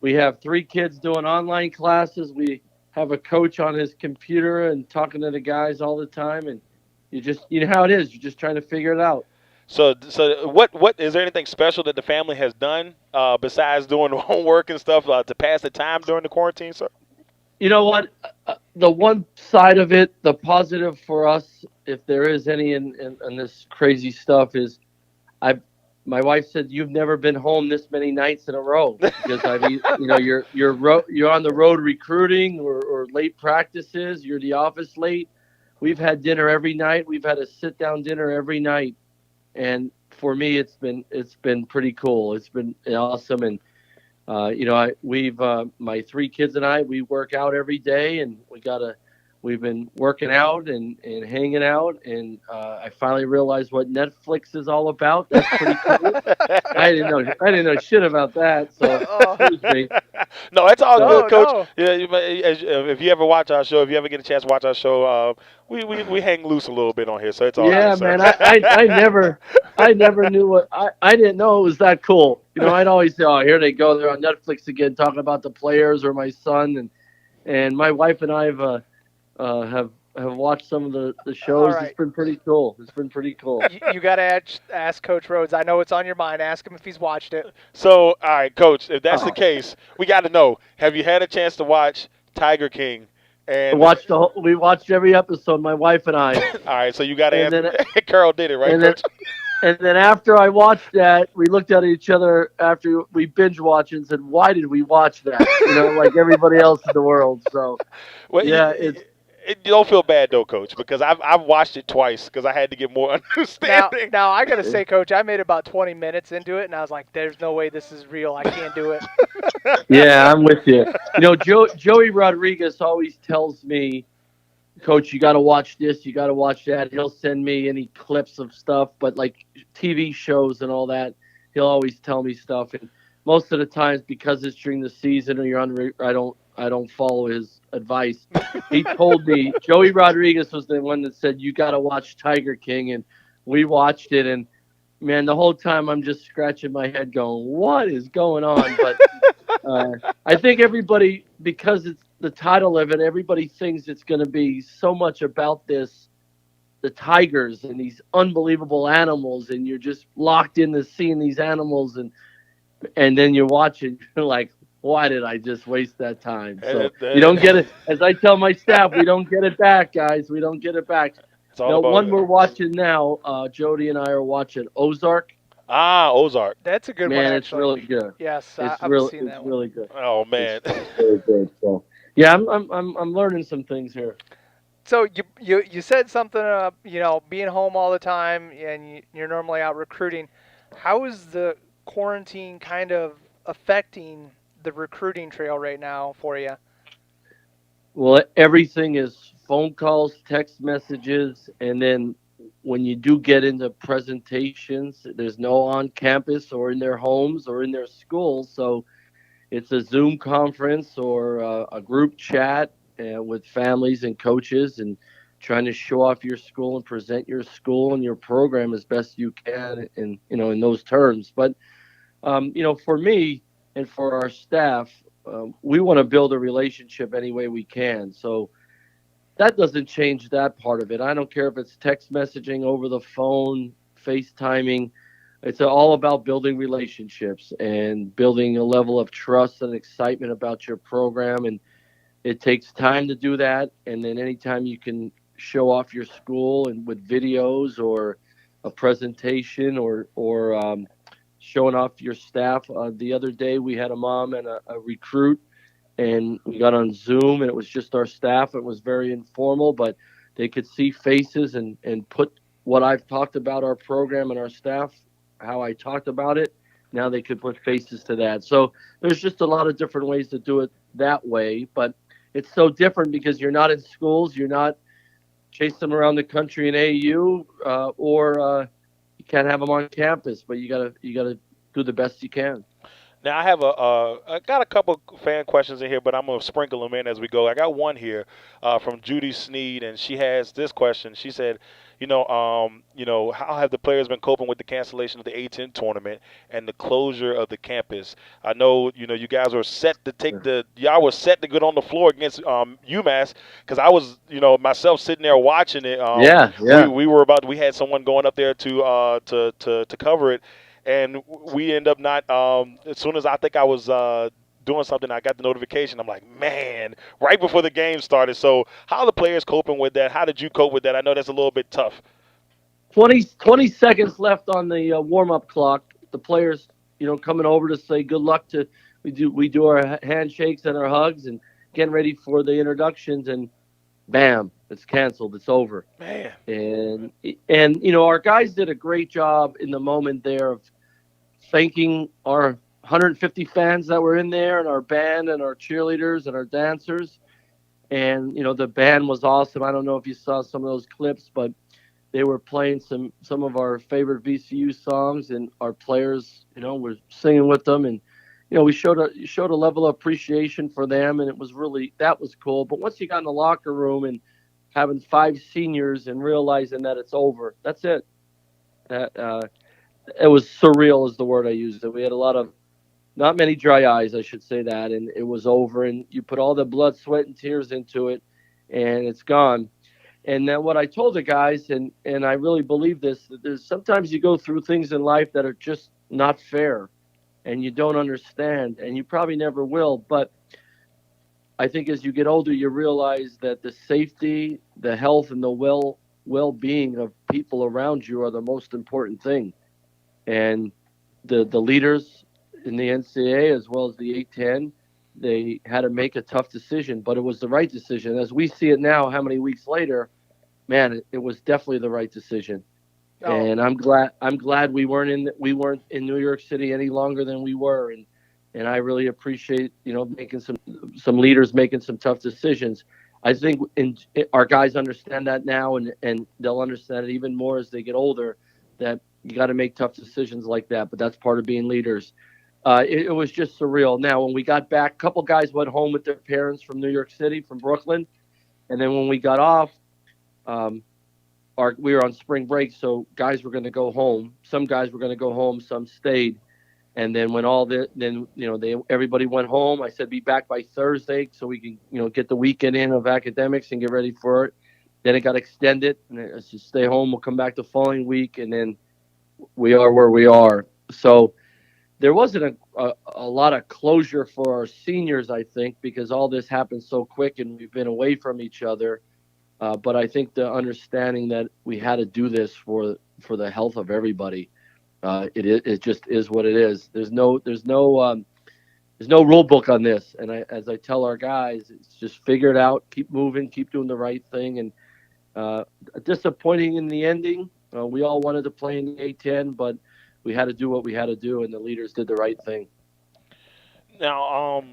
Speaker 6: we have 3 kids doing online classes. We have a coach on his computer and talking to the guys all the time. And you know how it is. You're just trying to figure it out.
Speaker 4: So what is there anything special that the family has done besides doing homework and stuff to pass the time during the quarantine, sir?
Speaker 6: You know what? The one side of it, the positive for us, if there is any in this crazy stuff, is my wife said you've never been home this many nights in a row because you're on the road recruiting or late practices. You're the office late. We've had dinner every night. We've had a sit down dinner every night. And for me, it's been pretty cool. It's been awesome, and my 3 kids and I, we work out every day, and we've been working out and hanging out, and I finally realized what Netflix is all about. That's pretty cool. I didn't know shit about that. So excuse me.
Speaker 4: No, it's all good, Coach.
Speaker 5: No.
Speaker 4: Yeah, if you ever watch our show, if you ever get a chance to watch our show, we hang loose a little bit on here, so it's all
Speaker 6: yeah,
Speaker 4: good,
Speaker 6: man. I never knew what I didn't know it was that cool. I'd always say, oh, here they go, they're on Netflix again talking about the players or my son, and my wife and I have watched some of the shows.
Speaker 5: Right.
Speaker 6: It's been pretty cool.
Speaker 5: You got to ask Coach Rhodes. I know it's on your mind. Ask him if he's watched it.
Speaker 4: So, all right, Coach, if that's the case, we got to know, have you had a chance to watch Tiger King And
Speaker 6: We watched every episode, my wife and I,
Speaker 4: all right, so you got to
Speaker 6: and then
Speaker 4: answer. Carol did it, right,
Speaker 6: and then
Speaker 4: Coach?
Speaker 6: and then after I watched that, we looked at each other after we binge watched and said, "Why did we watch that?" Like everybody else in the world. So
Speaker 4: Well,
Speaker 6: yeah, it's
Speaker 4: you don't feel bad though, Coach, because I've watched it twice because I had to get more
Speaker 5: Now,
Speaker 4: understanding.
Speaker 5: now I gotta say, Coach, I made about 20 minutes into it, and I was like, "There's no way this is real. I can't do it."
Speaker 6: yeah, I'm with you. Joey Rodriguez always tells me, Coach, you got to watch this, you got to watch that. He'll send me any clips of stuff, but like TV shows and all that, he'll always tell me stuff. And most of the times, because it's during the season or you're on, I don't follow his advice. He told me Joey Rodriguez was the one that said you got to watch Tiger King, and we watched it. And man, the whole time I'm just scratching my head, going, "What is going on?" But I think everybody, because it's the title of it, everybody thinks it's going to be so much about the tigers and these unbelievable animals, and you're just locked into seeing these animals, and then you're watching, you're like, why did I just waste that time? So you don't get it. As I tell my staff, we don't get it back, guys. We don't get it back.
Speaker 4: It's all
Speaker 6: Now, one
Speaker 4: about
Speaker 6: we're watching now, Jody and I are watching Ozark.
Speaker 4: Ozark.
Speaker 5: That's a good one,
Speaker 6: Man, it's
Speaker 5: actually.
Speaker 6: really good.
Speaker 5: Yes,
Speaker 6: It's
Speaker 5: I've seen
Speaker 6: it's
Speaker 5: that one.
Speaker 6: really good.
Speaker 4: Oh man.
Speaker 6: It's really good. So yeah, I'm learning some things here.
Speaker 5: So you said something, being home all the time, and you're normally out recruiting. How is the quarantine kind of affecting the recruiting trail right now for you?
Speaker 6: Well, everything is phone calls, text messages, and then when you do get into presentations, there's no on campus or in their homes or in their schools. So it's a Zoom conference or a group chat with families and coaches, and trying to show off your school and present your school and your program as best you can in those terms. But for me and for our staff, we want to build a relationship any way we can. So that doesn't change that part of it. I don't care if it's text messaging, over the phone, FaceTiming. It's all about building relationships and building a level of trust and excitement about your program. And it takes time to do that. And then anytime you can show off your school and with videos or a presentation or showing off your staff. The other day we had a mom and a recruit, and we got on Zoom, and it was just our staff. It was very informal, but they could see faces and put what I've talked about our program and our staff, how I talked about it. Now they could put faces to that. So there's just a lot of different ways to do it that way, but it's so different because you're not in schools, you're not chasing them around the country in AU, or you can't have them on campus, but you gotta do the best you can.
Speaker 4: Now I have I got a couple fan questions in here, but I'm gonna sprinkle them in as we go. I got one here from Judy Sneed, and she has this question. She said, how have the players been coping with the cancellation of the A10 tournament and the closure of the campus? I know, you guys were set to y'all were set to get on the floor against UMass, because I was, myself sitting there watching it.
Speaker 6: Yeah.
Speaker 4: We had someone going up there to cover it, and we end up not. As soon as I think I was doing something, I got the notification. I'm like, man, right before the game started. So how are the players coping with that? How did you cope with that? I know that's a little bit tough.
Speaker 6: 20 seconds left on the warm-up clock. The players, coming over to say good luck to. We do our handshakes and our hugs and getting ready for the introductions, and bam, it's canceled. It's over.
Speaker 4: Man.
Speaker 6: And our guys did a great job in the moment there of thanking our 150 fans that were in there, and our band and our cheerleaders and our dancers. And the band was awesome. I don't know if you saw some of those clips, but they were playing some of our favorite VCU songs, and our players, were singing with them. And we showed a level of appreciation for them, and that was cool. But once you got in the locker room and having 5 seniors and realizing that it's over, that's it. It was surreal is the word I used. We had not many dry eyes, I should say that, and it was over. And you put all the blood, sweat, and tears into it, and it's gone. And then what I told the guys, and I really believe this, that there's sometimes you go through things in life that are just not fair, and you don't understand, and you probably never will. But I think as you get older, you realize that the safety, the health, and the well-being of people around you are the most important thing. And the leaders in the NCAA as well as the A10, they had to make a tough decision, but it was the right decision. As we see it now, how many weeks later, man, it was definitely the right decision.
Speaker 5: Oh,
Speaker 6: And I'm glad we weren't in New York City any longer than we were, and I really appreciate making some leaders making some tough decisions. I think our guys understand that now, and they'll understand it even more as they get older. That you got to make tough decisions like that, but that's part of being leaders. It was just surreal. Now, when we got back, a couple guys went home with their parents from New York City, from Brooklyn, and then when we got off, um, we were on spring break, so guys were going to go home. Some guys were going to go home, some stayed. And then when everybody went home, I said be back by Thursday so we can get the weekend in of academics and get ready for it. Then it got extended, and I said stay home. We'll come back the following week, and then we are where we are. So there wasn't a lot of closure for our seniors, I think, because all this happened so quick and we've been away from each other. But I think the understanding that we had to do this for the health of everybody, it just is what it is. There's no rule book on this, and as I tell our guys, it's just figure it out, keep moving, keep doing the right thing, and disappointing in the ending. We all wanted to play in the A10, but we had to do what we had to do, and the leaders did the right thing.
Speaker 4: Now,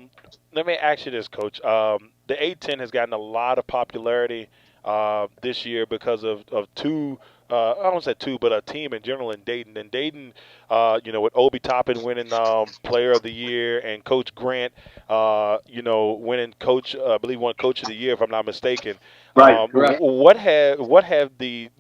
Speaker 4: let me ask you this, Coach. The A10 has gotten a lot of popularity this year because of two. I don't say two, but a team in general in Dayton. And Dayton, with Obi Toppin winning Player of the Year and Coach Grant, winning I believe won Coach of the Year if I'm not mistaken.
Speaker 6: Right, correct.
Speaker 4: What have the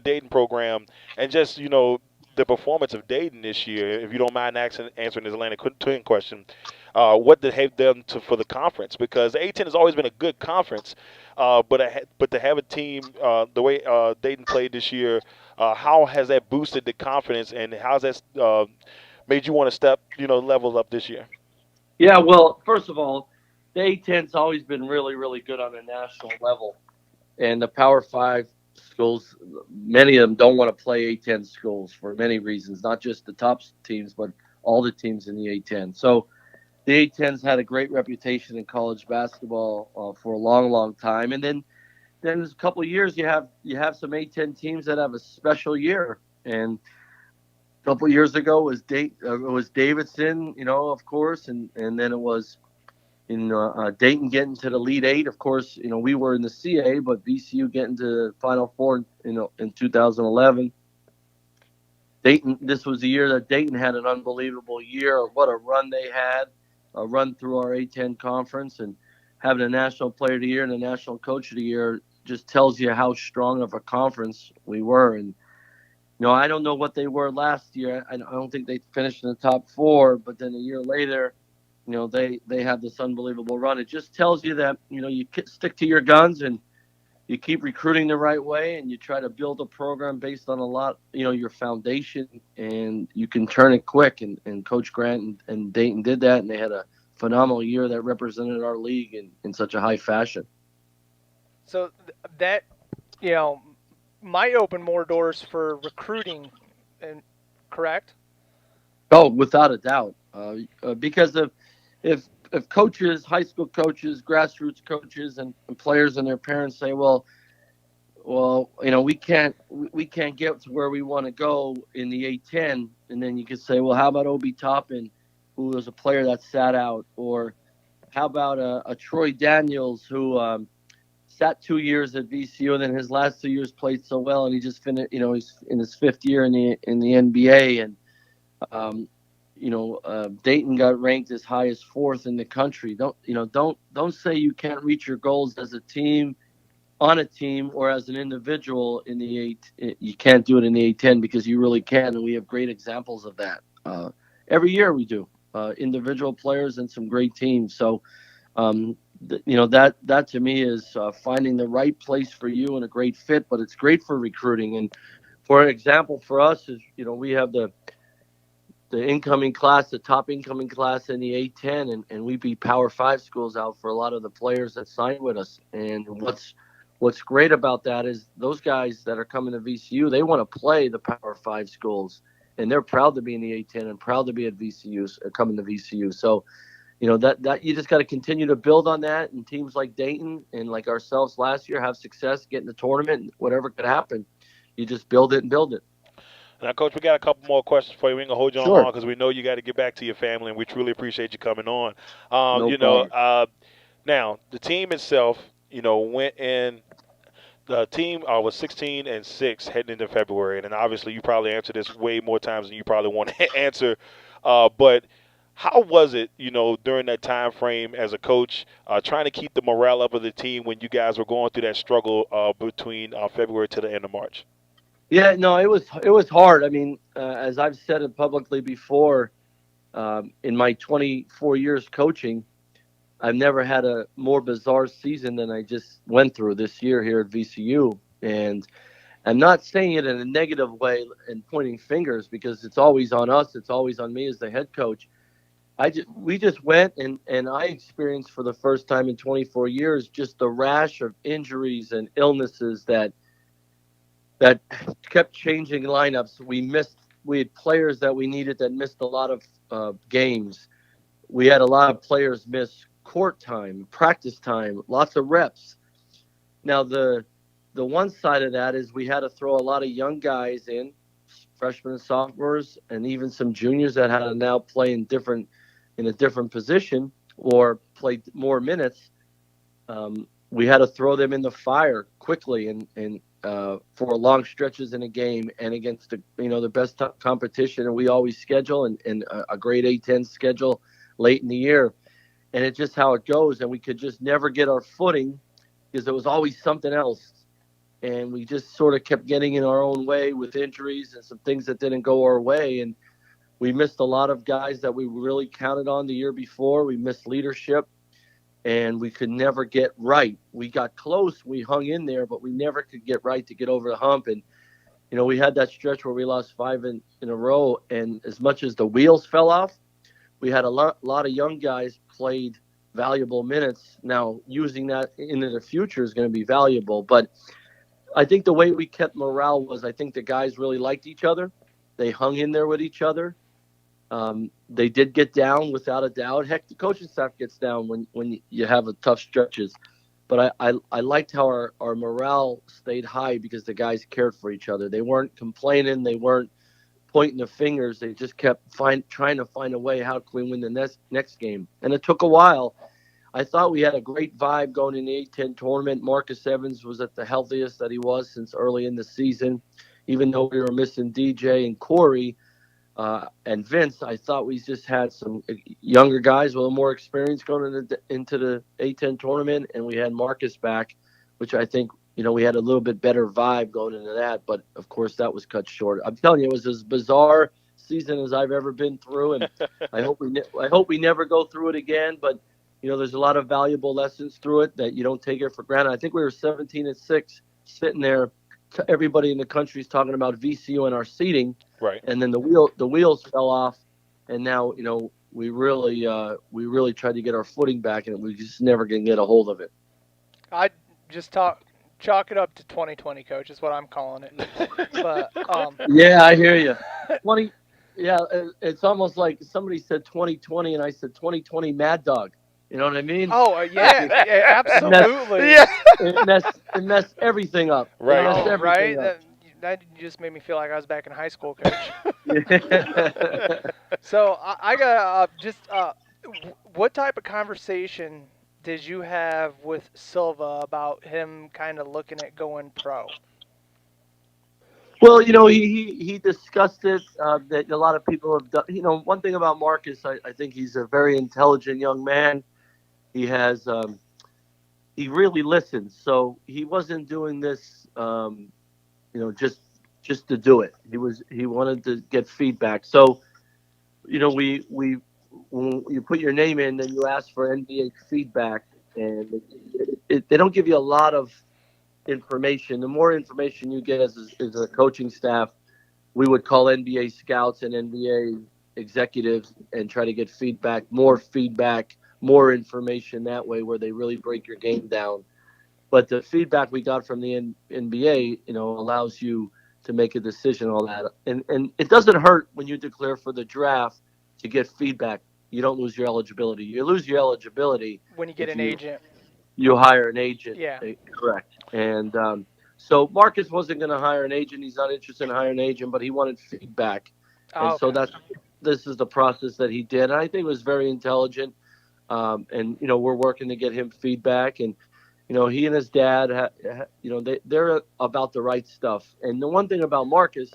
Speaker 4: Dayton program and just the performance of Dayton this year, if you don't mind answering this Atlantic Twin question, what did have done for the conference? Because the A10 has always been a good conference, but to have a team the way Dayton played this year, how has that boosted the confidence, and how's that made you want to step level up this year?
Speaker 6: Yeah, well, first of all, the A10's always been really, really good on a national level. And the Power Five schools, many of them don't want to play A10 schools for many reasons, not just the top teams, but all the teams in the A10. So the A10's had a great reputation in college basketball for a long, long time. And then there's a couple of years you have some A10 teams that have a special year. And a couple of years ago it was Davidson, of course, and then it was in Dayton getting to the Elite Eight. Of course, we were in the CA, but VCU getting to the Final Four, in 2011. Dayton, this was the year that Dayton had an unbelievable year. What a run they had, a run through our A10 conference, and having a National Player of the Year and a National Coach of the Year just tells you how strong of a conference we were. And I don't know what they were last year. I don't think they finished in the top four, but then a year later, they have this unbelievable run. It just tells you that you stick to your guns and you keep recruiting the right way, and you try to build a program based on a lot, your foundation, and you can turn it quick. And Coach Grant and Dayton did that, and they had a phenomenal year that represented our league in such a high fashion.
Speaker 5: so that might open more doors for recruiting, and correct?
Speaker 6: Oh, without a doubt, because if coaches, high school coaches, grassroots coaches, and players and their parents say, well, we can't get to where we want to go in the A10, and then you could say, well, how about Obi Toppin, who was a player that sat out, or how about a Troy Daniels who sat 2 years at VCU, and then his last 2 years played so well, and he just finished, he's in his fifth year in the NBA, and Dayton got ranked as high as fourth in the country. Don't say you can't reach your goals as a team, on a team, or as an individual in the eight. You can't do it in the A10, because you really can, and we have great examples of that. Every year we do individual players and some great teams. So that to me is finding the right place for you and a great fit. But it's great for recruiting. And for example, for us is we have the incoming class, the top incoming class in the A10, and we beat Power 5 schools out for a lot of the players that signed with us. And what's great about that is those guys that are coming to VCU, they want to play the Power 5 schools, and they're proud to be in the A10 and proud to be at VCU, coming to VCU. So, that you just got to continue to build on that, and teams like Dayton and like ourselves last year have success, get in the tournament, whatever could happen. You just build it and build it.
Speaker 4: Now, Coach, we got a couple more questions for you. We ain't gonna hold you on
Speaker 6: Sure.
Speaker 4: long because we know you got to get back to your family, and we truly appreciate you coming on.
Speaker 6: No problem.
Speaker 4: Now the team itself, went in. The team was 16-6 heading into February, and then obviously you probably answered this way more times than you probably want to answer. But how was it, during that time frame as a coach, trying to keep the morale up of the team when you guys were going through that struggle between February to the end of March?
Speaker 6: Yeah, no, it was hard. I mean, as I've said it publicly before, in my 24 years coaching, I've never had a more bizarre season than I just went through this year here at VCU. And I'm not saying it in a negative way and pointing fingers, because it's always on us. It's always on me as the head coach. We just went, and I experienced for the first time in 24 years just the rash of injuries and illnesses that kept changing lineups. We had players that we needed that missed a lot of games. We had a lot of players miss court time, practice time, lots of reps. Now the one side of that is we had to throw a lot of young guys in, freshmen and sophomores, and even some juniors that had to now play in a different position or play more minutes. We had to throw them in the fire quickly and for long stretches in a game, and against the best competition. And we always schedule and a grade A10 schedule late in the year, and it's just how it goes. And we could just never get our footing because there was always something else, and we just sort of kept getting in our own way with injuries and some things that didn't go our way. And we missed a lot of guys that we really counted on the year before. We missed leadership, and we could never get right. We got close, we hung in there, but we never could get right to get over the hump. And we had that stretch where we lost 5 in a row, and as much as the wheels fell off, we had a lot of young guys played valuable minutes. Now, using that into the future is going to be valuable, but I think the way we kept morale was, I think the guys really liked each other. They hung in there with each other. They did get down, without a doubt. Heck, the coaching staff gets down when you have a tough stretches. But I liked how our morale stayed high because the guys cared for each other. They weren't complaining. They weren't pointing the fingers. They just kept trying to find a way, how can we win the next game? And it took a while. I thought we had a great vibe going in the A10 tournament. Marcus Evans was at the healthiest that he was since early in the season. Even though we were missing DJ and Corey, and Vince, I thought we just had some younger guys with a little more experience going into the A10 tournament, and we had Marcus back, which I think, we had a little bit better vibe going into that. But, of course, that was cut short. I'm telling you, it was as bizarre season as I've ever been through, and I hope we never go through it again. But, there's a lot of valuable lessons through it that you don't take it for granted. I think we were 17-6 sitting there. Everybody in the country is talking about VCU and our seeding.
Speaker 4: Right.
Speaker 6: And then the wheels fell off, and now we really tried to get our footing back, and we just never can get a hold of it.
Speaker 5: I just chalk it up to 2020, coach. Is what I'm calling it. But
Speaker 6: yeah, I hear you. 20. Yeah, it's almost like somebody said 2020, and I said 2020 Mad Dog. You know what I mean?
Speaker 5: Oh yeah, absolutely.
Speaker 4: Yeah.
Speaker 6: It messed everything up.
Speaker 4: Right.
Speaker 5: Right. That just made me feel like I was back in high school, coach. So I got what type of conversation did you have with Silva about him kind of looking at going pro?
Speaker 6: Well, he discussed it, that a lot of people have done. One thing about Marcus, I think he's a very intelligent young man. He has, he really listens. So he wasn't doing this, just to do it. He wanted to get feedback. So, when you put your name in, then you ask for NBA feedback, and they don't give you a lot of information. The more information you get as a coaching staff, we would call NBA scouts and NBA executives and try to get feedback, more information that way, where they really break your game down. But the feedback we got from the NBA, allows you to make a decision on that. And it doesn't hurt when you declare for the draft to get feedback. You don't lose your eligibility. You lose your eligibility
Speaker 5: When you get
Speaker 6: if
Speaker 5: an agent.
Speaker 6: you hire an agent.
Speaker 5: Yeah.
Speaker 6: Correct. And so Marcus wasn't going to hire an agent. He's not interested in hiring an agent, but he wanted feedback. And
Speaker 5: Oh,
Speaker 6: so
Speaker 5: okay.
Speaker 6: this is the process that he did. And I think it was very intelligent. And we're working to get him feedback. And he and his dad, they're about the right stuff. And the one thing about Marcus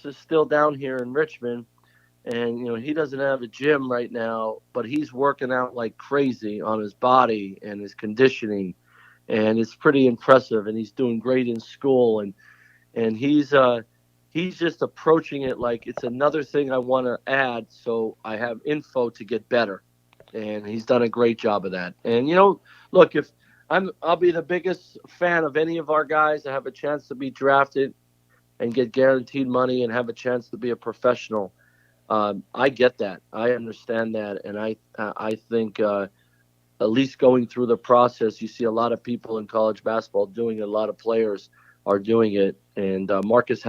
Speaker 6: is still down here in Richmond, and he doesn't have a gym right now, but he's working out like crazy on his body and his conditioning, and it's pretty impressive. And he's doing great in school, and he's just approaching it like it's another thing I want to add, so I have info to get better. And he's done a great job of that. And look, if I'll be the biggest fan of any of our guys that have a chance to be drafted and get guaranteed money and have a chance to be a professional. I get that. I understand that, and I think at least going through the process, you see a lot of people in college basketball doing it. A lot of players are doing it, and Marcus he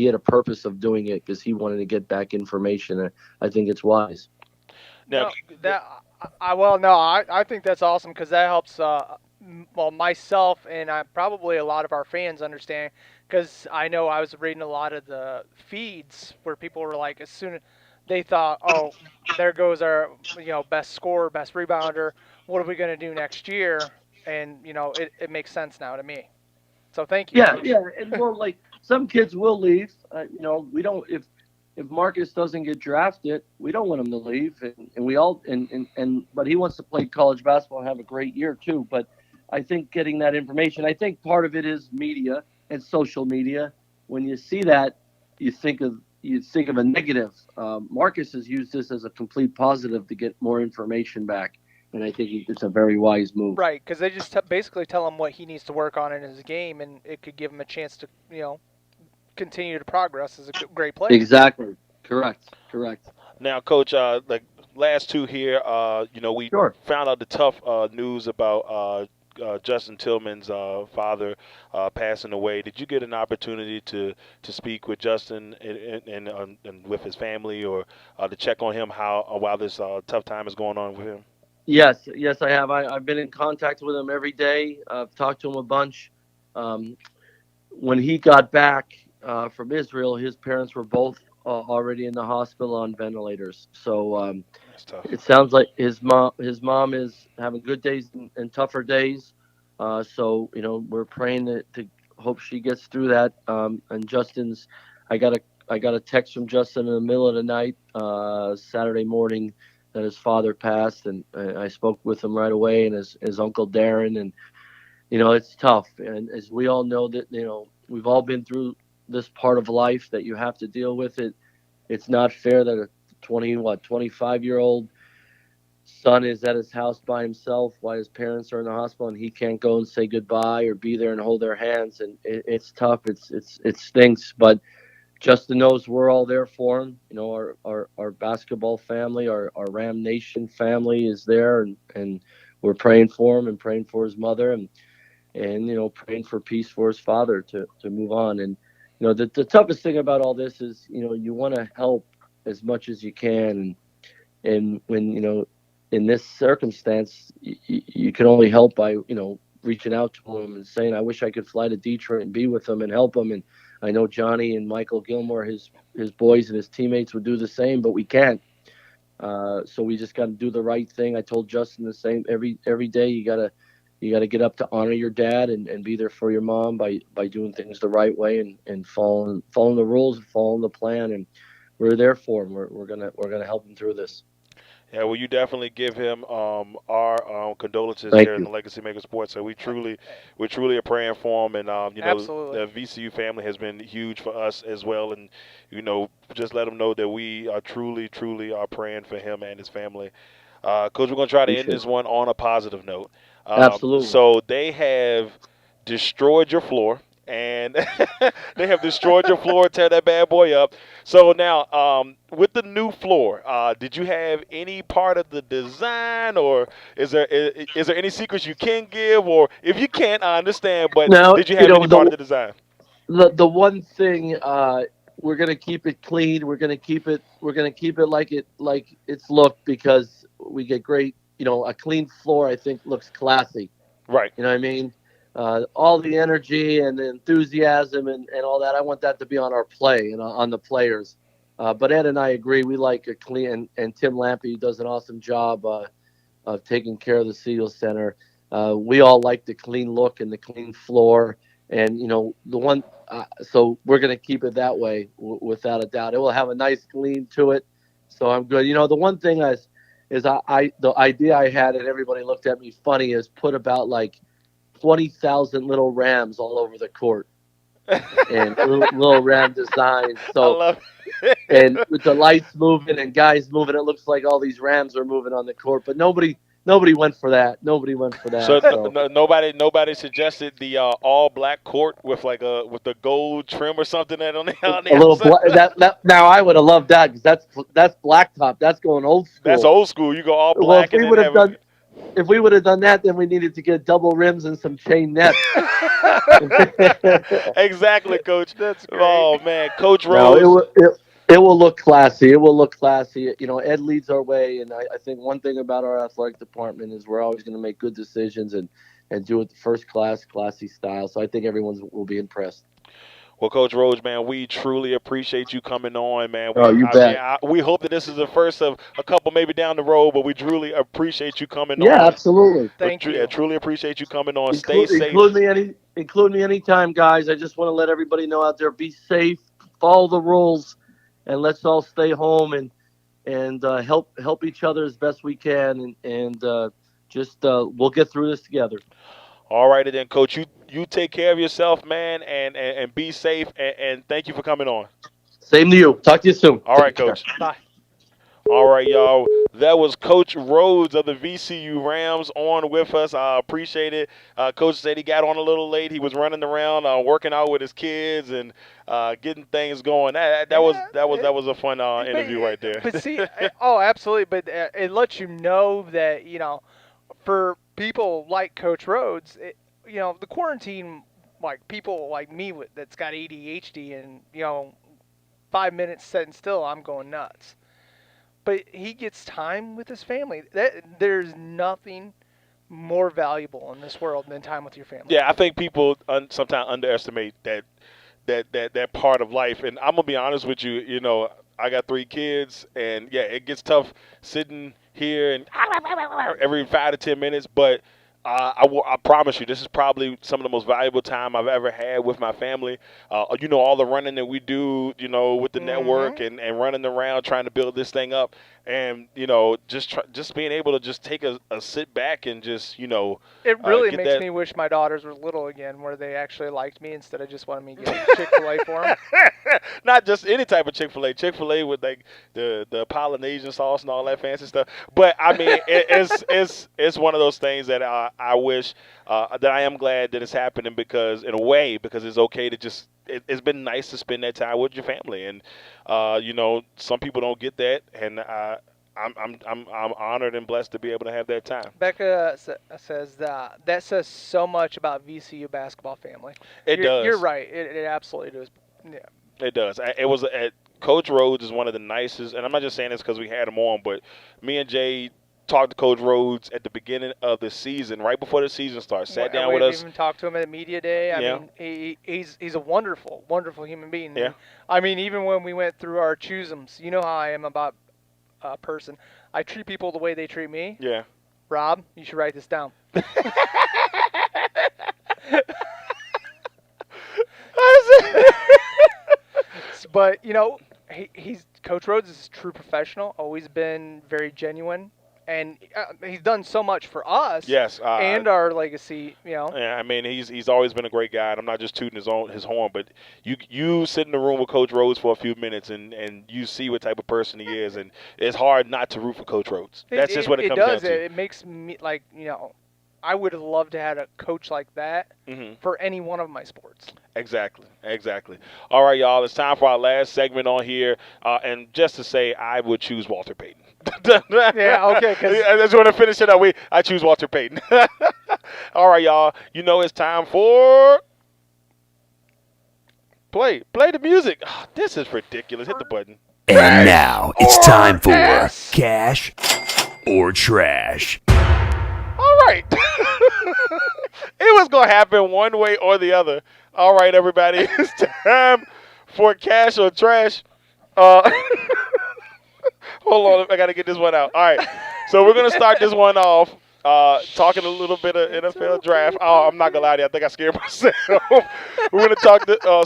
Speaker 6: had a purpose of doing it because he wanted to get back information. I think it's wise.
Speaker 4: Now,
Speaker 5: I think that's awesome because that helps. Myself and probably a lot of our fans understand, because I know I was reading a lot of the feeds where people were like, as soon as they thought, oh, there goes our best scorer, best rebounder. What are we going to do next year? And it makes sense now to me. So thank you.
Speaker 6: Yeah, and well, like some kids will leave. We don't if Marcus doesn't get drafted, we don't want him to leave, and we all but he wants to play college basketball and have a great year too. But I think getting that information, I think part of it is media and social media. When you see that, you think of a negative. Marcus has used this as a complete positive to get more information back, and I think it's a very wise move.
Speaker 5: Right, because they just basically tell him what he needs to work on in his game, and it could give him a chance to continue to progress as a great player.
Speaker 6: Exactly. Correct.
Speaker 4: Now, Coach, like last two here, we
Speaker 6: Sure.
Speaker 4: found out the tough news about Justin Tillman's father passing away. Did you get an opportunity to speak with Justin and with his family, or to check on him while this tough time is going on with him?
Speaker 6: Yes, I have. I've been in contact with him every day. I've talked to him a bunch. When he got back from Israel, his parents were both already in the hospital on ventilators. So
Speaker 4: That's tough.
Speaker 6: it sounds like his mom is having good days and tougher days. So we're praying to hope she gets through that. And Justin's, I got a text from Justin in the middle of the night, Saturday morning, that his father passed, and I spoke with him right away, and his uncle Darren, and it's tough. And as we all know that we've all been through this part of life that you have to deal with it. It's not fair that a 25-year-old son is at his house by himself while his parents are in the hospital, and he can't go and say goodbye or be there and hold their hands. And it's tough. It stinks, but Justin knows we're all there for him. Our basketball family, our Ram Nation family is there, and we're praying for him and praying for his mother, and praying for peace for his father to move on. And the toughest thing about all this is you want to help as much as you can, and when in this circumstance you can only help by reaching out to him and saying, I wish I could fly to Detroit and be with him and help him. And I know Johnny and Michael Gilmore, his boys and his teammates, would do the same, but we can't. So we just got to do the right thing. I told Justin the same. Every day you gotta get up to honor your dad and be there for your mom by doing things the right way and following the rules and following the plan. And we're there for him. We're gonna help him through this.
Speaker 4: Yeah, well, you definitely give him our condolences
Speaker 6: Thank
Speaker 4: here in
Speaker 6: you.
Speaker 4: the Legacy Maker Sports. So we truly are praying for him, and
Speaker 5: Absolutely.
Speaker 4: the VCU family has been huge for us as well, and just let him know that we are truly are praying for him and his family. Coach, we're going to try to end
Speaker 6: Appreciate
Speaker 4: this one on a positive note.
Speaker 6: Absolutely.
Speaker 4: So they have destroyed your floor and they have destroyed your floor. Tear that bad boy up. So now, with the new floor, did you have any part of the design, or is there any secrets you can give, or if you can't, I understand. But
Speaker 6: Now,
Speaker 4: did you have any part of the design?
Speaker 6: the one thing, we're gonna keep it clean. We're gonna keep it like it's looked, because we get great. A clean floor, I think, looks classy.
Speaker 4: Right.
Speaker 6: You know what I mean? All the energy and the enthusiasm and all that. I want that to be on our play and on the players. But Ed and I agree. We like a clean, and Tim Lampy does an awesome job of taking care of the Seal Center. We all like the clean look and the clean floor, and the one. So we're going to keep it that way, without a doubt. It will have a nice gleam to it. So I'm good. The one thing is the idea I had, and everybody looked at me funny, is put about like 20,000 little rams all over the court, and little ram design.
Speaker 4: I
Speaker 6: So,
Speaker 4: love
Speaker 6: and with the lights moving and guys moving, it looks like all these rams are moving on the court. But nobody went for that. Nobody went for that.
Speaker 4: So
Speaker 6: So
Speaker 4: nobody suggested the all black court with with the gold trim or something on the
Speaker 6: a little
Speaker 4: outside.
Speaker 6: that now I would have loved that, because that's blacktop. That's going old
Speaker 4: That's
Speaker 6: school.
Speaker 4: old school. You go all
Speaker 6: Well,
Speaker 4: black and then have it.
Speaker 6: if we would have done that, then we needed to get double rims and some chain nets.
Speaker 4: Exactly, Coach.
Speaker 5: That's great.
Speaker 4: Oh man, Coach
Speaker 6: No,
Speaker 4: Rose.
Speaker 6: it will look classy. It will look classy. Ed leads our way, and I think one thing about our athletic department is we're always going to make good decisions and do it the first class, classy style. So I think everyone will be impressed.
Speaker 4: Well, Coach Rose, man, we truly appreciate you coming on, man.
Speaker 6: You bet.
Speaker 4: We hope that this is the first of a couple maybe down the road, but we truly appreciate you coming
Speaker 6: Yeah,
Speaker 4: on.
Speaker 6: absolutely.
Speaker 5: Thank you.
Speaker 4: I truly appreciate you coming on. Stay safe.
Speaker 6: Include me anytime, guys. I just want to let everybody know out there: be safe, follow the rules, and let's all stay home and help each other as best we can, and just we'll get through this together.
Speaker 4: All righty then, Coach. You take care of yourself, man, and be safe. And thank you for coming on.
Speaker 6: Same to you. Talk to you soon.
Speaker 4: All right,
Speaker 6: Take care.
Speaker 4: Coach.
Speaker 5: Bye.
Speaker 4: All right, y'all. That was Coach Rhodes of the VCU Rams on with us. I appreciate it. Coach said he got on a little late. He was running around, working out with his kids and getting things going. That was a fun interview right there.
Speaker 5: But see, oh, absolutely. But it lets you know that for people like Coach Rhodes, the quarantine, like people like me that's got ADHD, and 5 minutes sitting still, I'm going nuts. But he gets time with his family. There's nothing more valuable in this world than time with your family.
Speaker 4: Yeah, I think people sometimes underestimate that part of life. And I'm gonna be honest with you. I got 3 kids, and yeah, it gets tough sitting here and every 5 to 10 minutes. But I promise you, this is probably some of the most valuable time I've ever had with my family. All the running that we do, with the network and running around trying to build this thing up. And, just being able to just take a sit back and just,
Speaker 5: It really makes me wish my daughters were little again, where they actually liked me instead of just wanting me to get Chick-fil-A for them.
Speaker 4: Not just any type of Chick-fil-A. Chick-fil-A with like the Polynesian sauce and all that fancy stuff. But I mean, it's one of those things that I wish that I am glad that it's happening, because it's okay to just. It's been nice to spend that time with your family, and some people don't get that, and I'm honored and blessed to be able to have that time.
Speaker 5: Becca says that says so much about VCU basketball family.
Speaker 4: It does.
Speaker 5: You're right. It absolutely does. Yeah.
Speaker 4: It does. It was Coach Rhodes is one of the nicest, and I'm not just saying this because we had him on, but me and Jay talked to Coach Rhodes at the beginning of the season, right before the season starts. Sat down with us.
Speaker 5: We even talked to him at media day. I mean, he's a wonderful, wonderful human being.
Speaker 4: Yeah.
Speaker 5: And, I mean, even when we went through our choosums, you know how I am about a person. I treat people the way they treat me.
Speaker 4: Yeah.
Speaker 5: Rob, you should write this down. But he's Coach Rhodes is a true professional. Always been very genuine. And he's done so much for us,
Speaker 4: yes,
Speaker 5: and our legacy.
Speaker 4: Yeah, I mean, he's always been a great guy, and I'm not just tooting his horn, but you sit in the room with Coach Rhodes for a few minutes, and you see what type of person he is, and it's hard not to root for Coach Rhodes. That's just what it comes down to.
Speaker 5: It makes me I would have loved to have a coach like that
Speaker 4: Mm-hmm.
Speaker 5: for any one of my sports.
Speaker 4: Exactly. All right, y'all. It's time for our last segment on here, and just to say, I would choose Walter Payton.
Speaker 5: Yeah, okay, 'cause-
Speaker 4: I just want to finish it up. I choose Walter Payton. All right, y'all. You know it's time for play the music. Oh, this is ridiculous. Hit the button.
Speaker 1: And now it's time for Cash or Trash.
Speaker 4: All right. It was going to happen one way or the other. All right, everybody. It's time for Cash or Trash. Hold on. I got to get this one out. All right. So we're going to start this one off talking a little bit of NFL draft. Oh, I'm not going to lie to you. I think I scared myself. We're going to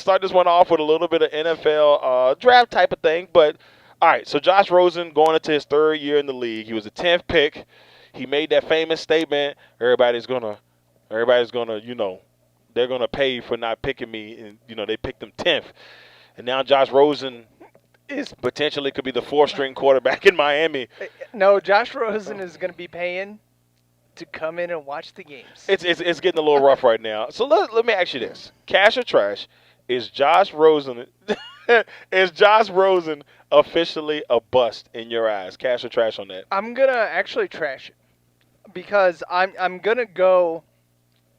Speaker 4: start this one off with a little bit of NFL draft type of thing. But, all right. So Josh Rosen going into his third year in the league. He was a 10th pick. He made that famous statement, everybody's gonna, they're gonna pay for not picking me, and they picked him 10th, and now Josh Rosen is potentially could be the 4th-string quarterback in Miami.
Speaker 5: No, Josh Rosen is going to be paying to come in and watch the games.
Speaker 4: It's getting a little rough right now. So let me ask you this: Cash or Trash? Is Josh Rosen officially a bust in your eyes? Cash or Trash on that?
Speaker 5: I'm gonna actually trash it because I'm gonna go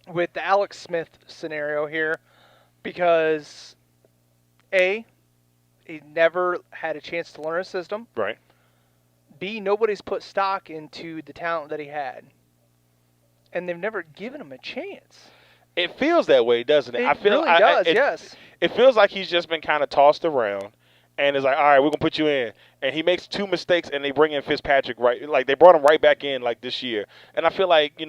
Speaker 5: with the Alex Smith scenario here because A, he never had a chance to learn a system.
Speaker 4: Right.
Speaker 5: B, nobody's put stock into the talent that he had, and they've never given him a chance.
Speaker 4: It feels that way, doesn't it?
Speaker 5: It really does. Yes.
Speaker 4: It feels like he's just been kind of tossed around, and it's like, all right, we're gonna put you in, and he makes 2 mistakes, and they bring in Fitzpatrick like they brought him right back in like this year, and I feel like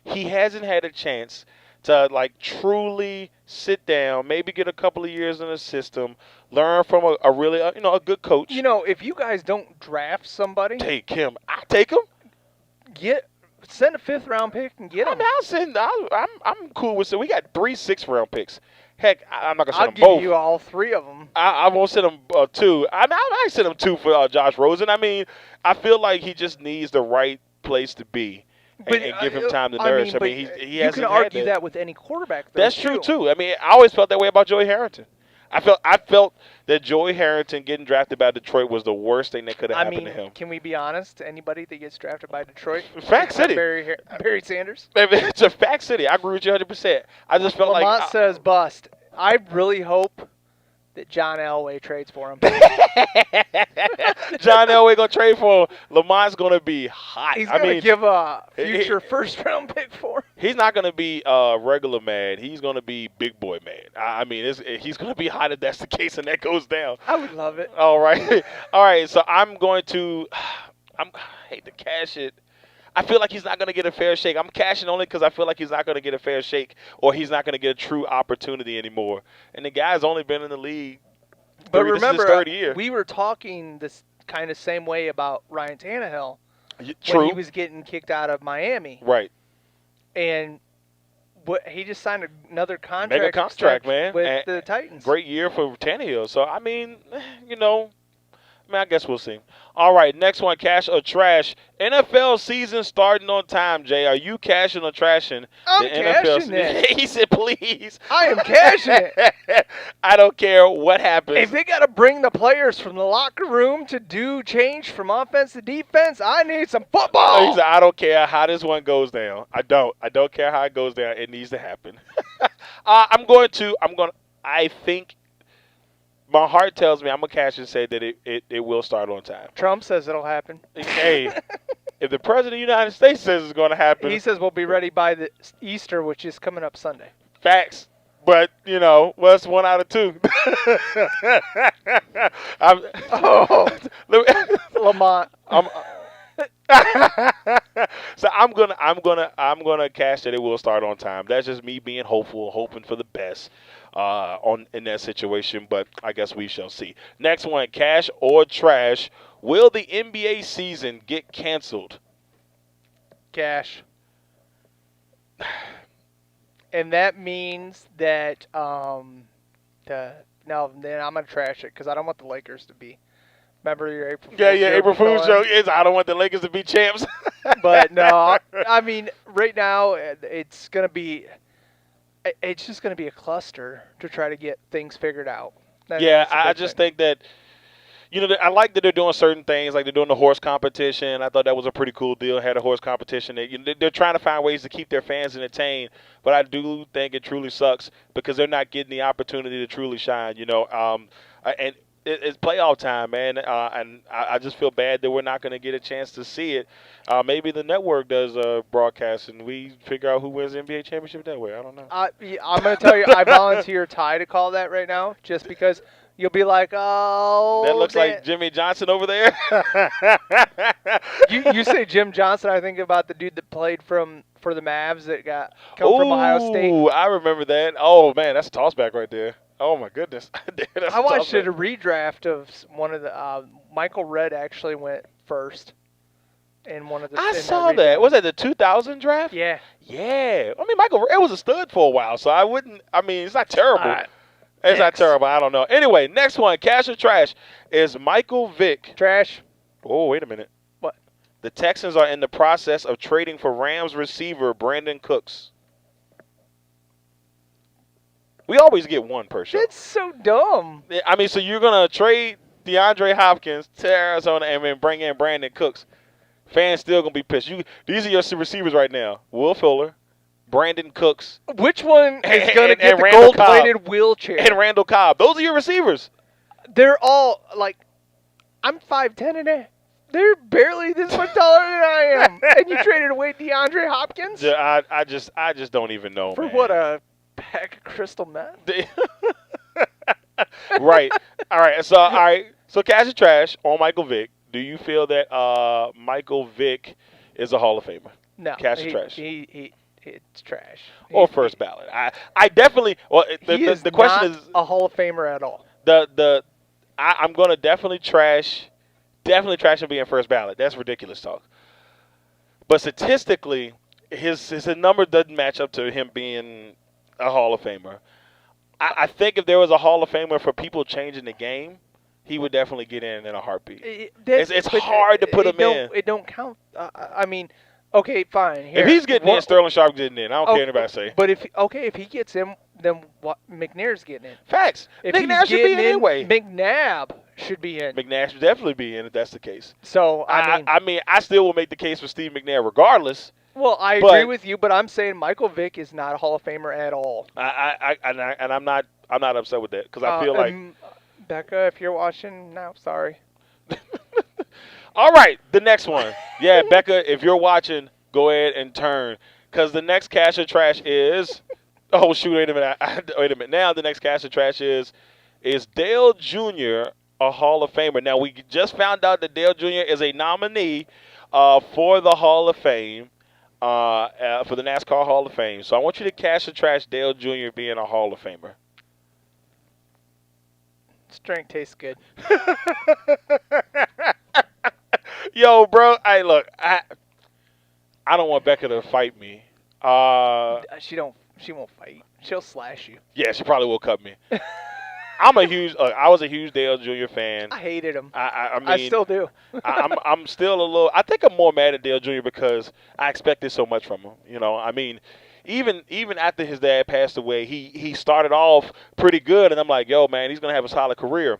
Speaker 4: he hasn't had a chance to like truly sit down, maybe get a couple of years in the system, learn from a really a good coach.
Speaker 5: If you guys don't draft somebody,
Speaker 4: Take him. I take him.
Speaker 5: send a 5th-round pick and get him.
Speaker 4: I'm cool with it. We got 3 6th-round picks. Heck, I'm not gonna send
Speaker 5: I'll
Speaker 4: them
Speaker 5: give
Speaker 4: both.
Speaker 5: you all 3 of them.
Speaker 4: I won't send him 2. I might send him 2 for Josh Rosen. I mean, I feel like he just needs the right place to be and give him time to nourish. He hasn't
Speaker 5: you can
Speaker 4: had
Speaker 5: argue that with any quarterback. Though,
Speaker 4: That's true too. I mean, I always felt that way about Joey Harrington. I felt that Joey Harrington getting drafted by Detroit was the worst thing that could have happened to him.
Speaker 5: Can we be honest? Anybody that gets drafted by Detroit,
Speaker 4: Fact City.
Speaker 5: Barry Sanders.
Speaker 4: It's a Fact City. I agree with you 100%. I just felt
Speaker 5: Lamont
Speaker 4: like
Speaker 5: says bust. I really hope that John Elway trades for him.
Speaker 4: John Elway gonna trade for him. Lamont's gonna be hot.
Speaker 5: He's gonna give a future 1st-round pick for him.
Speaker 4: He's not gonna be regular mad. He's gonna be big boy mad. He's gonna be hot if that's the case and that goes down.
Speaker 5: I would love it.
Speaker 4: All right, all right. So I hate to cash it. I feel like he's not going to get a fair shake. I'm cashing only because I feel like he's not going to get a fair shake or he's not going to get a true opportunity anymore. And the guy's only been in the league.
Speaker 5: But
Speaker 4: this is
Speaker 5: remember,
Speaker 4: his 3rd year.
Speaker 5: we were talking this kind of same way about Ryan Tannehill
Speaker 4: True.
Speaker 5: when he was getting kicked out of Miami.
Speaker 4: Right.
Speaker 5: And he just signed another contract.
Speaker 4: Mega contract, man.
Speaker 5: With the Titans.
Speaker 4: Great year for Tannehill. So, I guess we'll see. All right, next one, cash or trash. NFL season starting on time, Jay. Are you cashing or trashing
Speaker 5: I'm
Speaker 4: the
Speaker 5: cashing
Speaker 4: NFL
Speaker 5: it.
Speaker 4: He said, please.
Speaker 5: I am cashing it.
Speaker 4: I don't care what happens.
Speaker 5: If they got to bring the players from the locker room to do change from offense to defense, I need some football.
Speaker 4: He said, I don't care how this one goes down. I don't care how it goes down. It needs to happen. I think my heart tells me I'm going to cash and say that it will start on time.
Speaker 5: Trump says it'll happen.
Speaker 4: Hey, if the President of the United States says it's going to happen.
Speaker 5: He says we'll be ready by the Easter, which is coming up Sunday.
Speaker 4: Facts. But, it's 1 out of 2.
Speaker 5: Lamont.
Speaker 4: So I'm gonna cash that it will start on time. That's just me being hopeful, hoping for the best in that situation. But I guess we shall see. Next one, cash or trash. Will the NBA season get canceled?
Speaker 5: Cash. And that means that then I'm gonna trash it because I don't want the Lakers to be. Remember your April Fool's
Speaker 4: Yeah,
Speaker 5: joke
Speaker 4: April Fool's
Speaker 5: going?
Speaker 4: joke is I don't want the Lakers to be champs.
Speaker 5: But no, I mean, right now it's just gonna be a cluster to try to get things figured out.
Speaker 4: Yeah,
Speaker 5: That's the
Speaker 4: I
Speaker 5: big
Speaker 4: just
Speaker 5: thing.
Speaker 4: think that, I like that they're doing certain things, like they're doing the horse competition. I thought that was a pretty cool deal. Had a horse competition. They're trying to find ways to keep their fans entertained, but I do think it truly sucks because they're not getting the opportunity to truly shine. And it's playoff time, man, and I just feel bad that we're not going to get a chance to see it. Maybe the network does broadcast, and we figure out who wins the NBA championship that way. I don't know.
Speaker 5: I'm gonna tell you, I volunteer Ty to call that right now, just because you'll be like, oh,
Speaker 4: That looks like Jimmy Johnson over there.
Speaker 5: you say Jim Johnson. I think about the dude that played for the Mavs that come from Ohio State.
Speaker 4: Ooh, I remember that. Oh man, that's a toss back right there. Oh my goodness. That's
Speaker 5: I
Speaker 4: a
Speaker 5: watched
Speaker 4: toss-back.
Speaker 5: a redraft of one of the Michael Redd actually went first in one of the.
Speaker 4: I
Speaker 5: in
Speaker 4: saw
Speaker 5: redraft.
Speaker 4: that. Was that the 2000 draft?
Speaker 5: Yeah.
Speaker 4: Yeah. I mean, Michael Redd was a stud for a while, so I wouldn't. I mean, it's not terrible.
Speaker 5: All right.
Speaker 4: It's not
Speaker 5: Next.
Speaker 4: terrible. I don't know. Anyway, next one, cash or trash, is Michael Vick.
Speaker 5: Trash.
Speaker 4: Oh, wait a minute.
Speaker 5: What?
Speaker 4: The Texans are in the process of trading for Rams receiver Brandon Cooks. We always get one per show.
Speaker 5: That's so dumb.
Speaker 4: I mean, so you're going to trade DeAndre Hopkins to Arizona and then bring in Brandon Cooks. Fans still going to be pissed. These are your receivers right now. Will Fuller, Brandon Cooks,
Speaker 5: Which one is
Speaker 4: And-
Speaker 5: going to
Speaker 4: and
Speaker 5: get the
Speaker 4: Randall
Speaker 5: gold-plated wheelchair?
Speaker 4: and Randall Cobb. Those are your receivers.
Speaker 5: They're all like, I'm 5'10", they're barely this much taller than I am, and you traded away DeAndre Hopkins
Speaker 4: Yeah, I just don't even know,
Speaker 5: for
Speaker 4: man.
Speaker 5: what, a pack of crystal meth?
Speaker 4: Right. All right. So cash or trash on Michael Vick. Do you feel that Michael Vick is a Hall of Famer?
Speaker 5: No,
Speaker 4: Cash or trash?
Speaker 5: It's trash.
Speaker 4: Or first ballot? I definitely. Well,
Speaker 5: He is
Speaker 4: the question
Speaker 5: not
Speaker 4: is
Speaker 5: a Hall of Famer at all.
Speaker 4: I'm gonna definitely trash him being first ballot. That's ridiculous talk. But statistically, his number doesn't match up to him being a Hall of Famer. I think if there was a Hall of Famer for people changing the game, he would definitely get in a heartbeat. It's
Speaker 5: But
Speaker 4: hard to put him in.
Speaker 5: It don't count. I mean, okay, fine. Here,
Speaker 4: If he's getting in, Sterling Sharp getting in. I don't
Speaker 5: Oh,
Speaker 4: care anybody say.
Speaker 5: But if he gets in, then what? McNair's getting in.
Speaker 4: Facts.
Speaker 5: If
Speaker 4: Nick
Speaker 5: he's
Speaker 4: Nash should be
Speaker 5: getting
Speaker 4: in anyway.
Speaker 5: McNabb should be in.
Speaker 4: McNash should definitely be in if that's the case.
Speaker 5: So
Speaker 4: I mean, I still will make the case for Steve McNair regardless.
Speaker 5: well, I agree with you, but I'm saying Michael Vick is not a Hall of Famer at all.
Speaker 4: And I'm not upset with that because I feel like.
Speaker 5: Becca, if you're watching now, sorry.
Speaker 4: All right, the next one. Yeah, Becca, if you're watching, go ahead and turn because the next cash or trash is. Oh shoot! Wait a minute. Wait a minute. Now the next cash or trash is Dale Jr. a Hall of Famer? Now we just found out that Dale Jr. is a nominee for the Hall of Fame, for the NASCAR Hall of Fame. So I want you to cash or trash Dale Jr. being a Hall of Famer.
Speaker 5: Strength tastes good.
Speaker 4: Yo, bro. Hey, look. I don't want Becca to fight me.
Speaker 5: She won't fight. She'll slash you.
Speaker 4: Yeah, she probably will cut me. I was a huge Dale Jr. fan.
Speaker 5: I hated him.
Speaker 4: I mean,
Speaker 5: I still do.
Speaker 4: I'm still a little. I think I'm more mad at Dale Jr. because I expected so much from him. I mean, even after his dad passed away, he started off pretty good, and I'm like, yo, man, he's gonna have a solid career.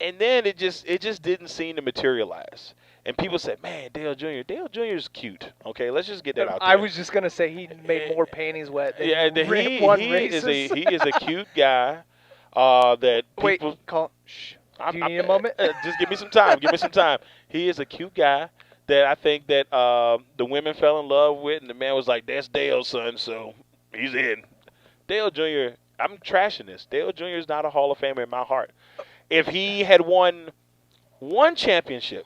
Speaker 4: And then it just didn't seem to materialize. And people said, man, Dale Jr. is cute. Okay, let's just get that out there.
Speaker 5: I was just gonna say he made more panties wet than
Speaker 4: he
Speaker 5: won
Speaker 4: is
Speaker 5: races.
Speaker 4: he is a cute guy. That
Speaker 5: Wait,
Speaker 4: people.
Speaker 5: shh. Do you need a moment?
Speaker 4: Just give me some time. Give me some time. He is a cute guy that I think that the women fell in love with, and the man was like, "That's Dale's son," so he's in. Dale Jr. I'm trashing this. Dale Jr. is not a Hall of Famer in my heart. If he had won one championship,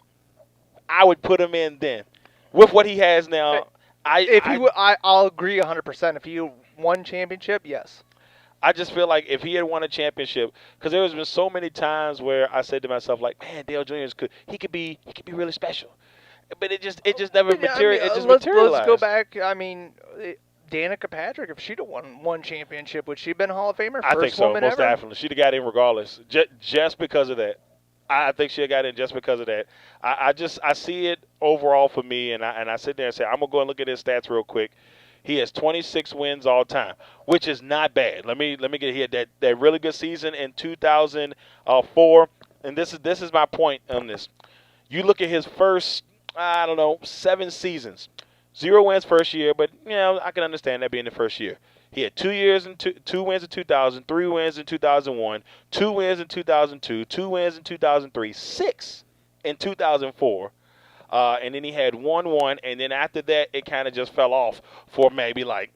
Speaker 4: I would put him in then. With what he has now,
Speaker 5: I'll agree 100%. If he won championship, yes.
Speaker 4: I just feel like if he had won a championship, because there has been so many times where I said to myself, like, man, Dale Jr. He could be really special, but it just never materialized.
Speaker 5: Let's go back. I mean, Danica Patrick, if she'd have won one championship, would she have been a Hall of Famer?
Speaker 4: I think so, most definitely. She'd have got in regardless, just because of that. I think she'll got in just because of that. I see it overall for me, and I sit there and say I'm gonna go and look at his stats real quick. He has 26 wins all time, which is not bad. Let me get here. That really good season in 2004, and this is my point on this. You look at his first, 7 seasons. 0 wins first year, but I can understand that being the first year. He had 2 years and two wins in 2000, 3 wins in 2001, 2 wins in 2002, 2 wins in 2003, 6 in 2004. And then he had 1, and then after that, it kind of just fell off for maybe 8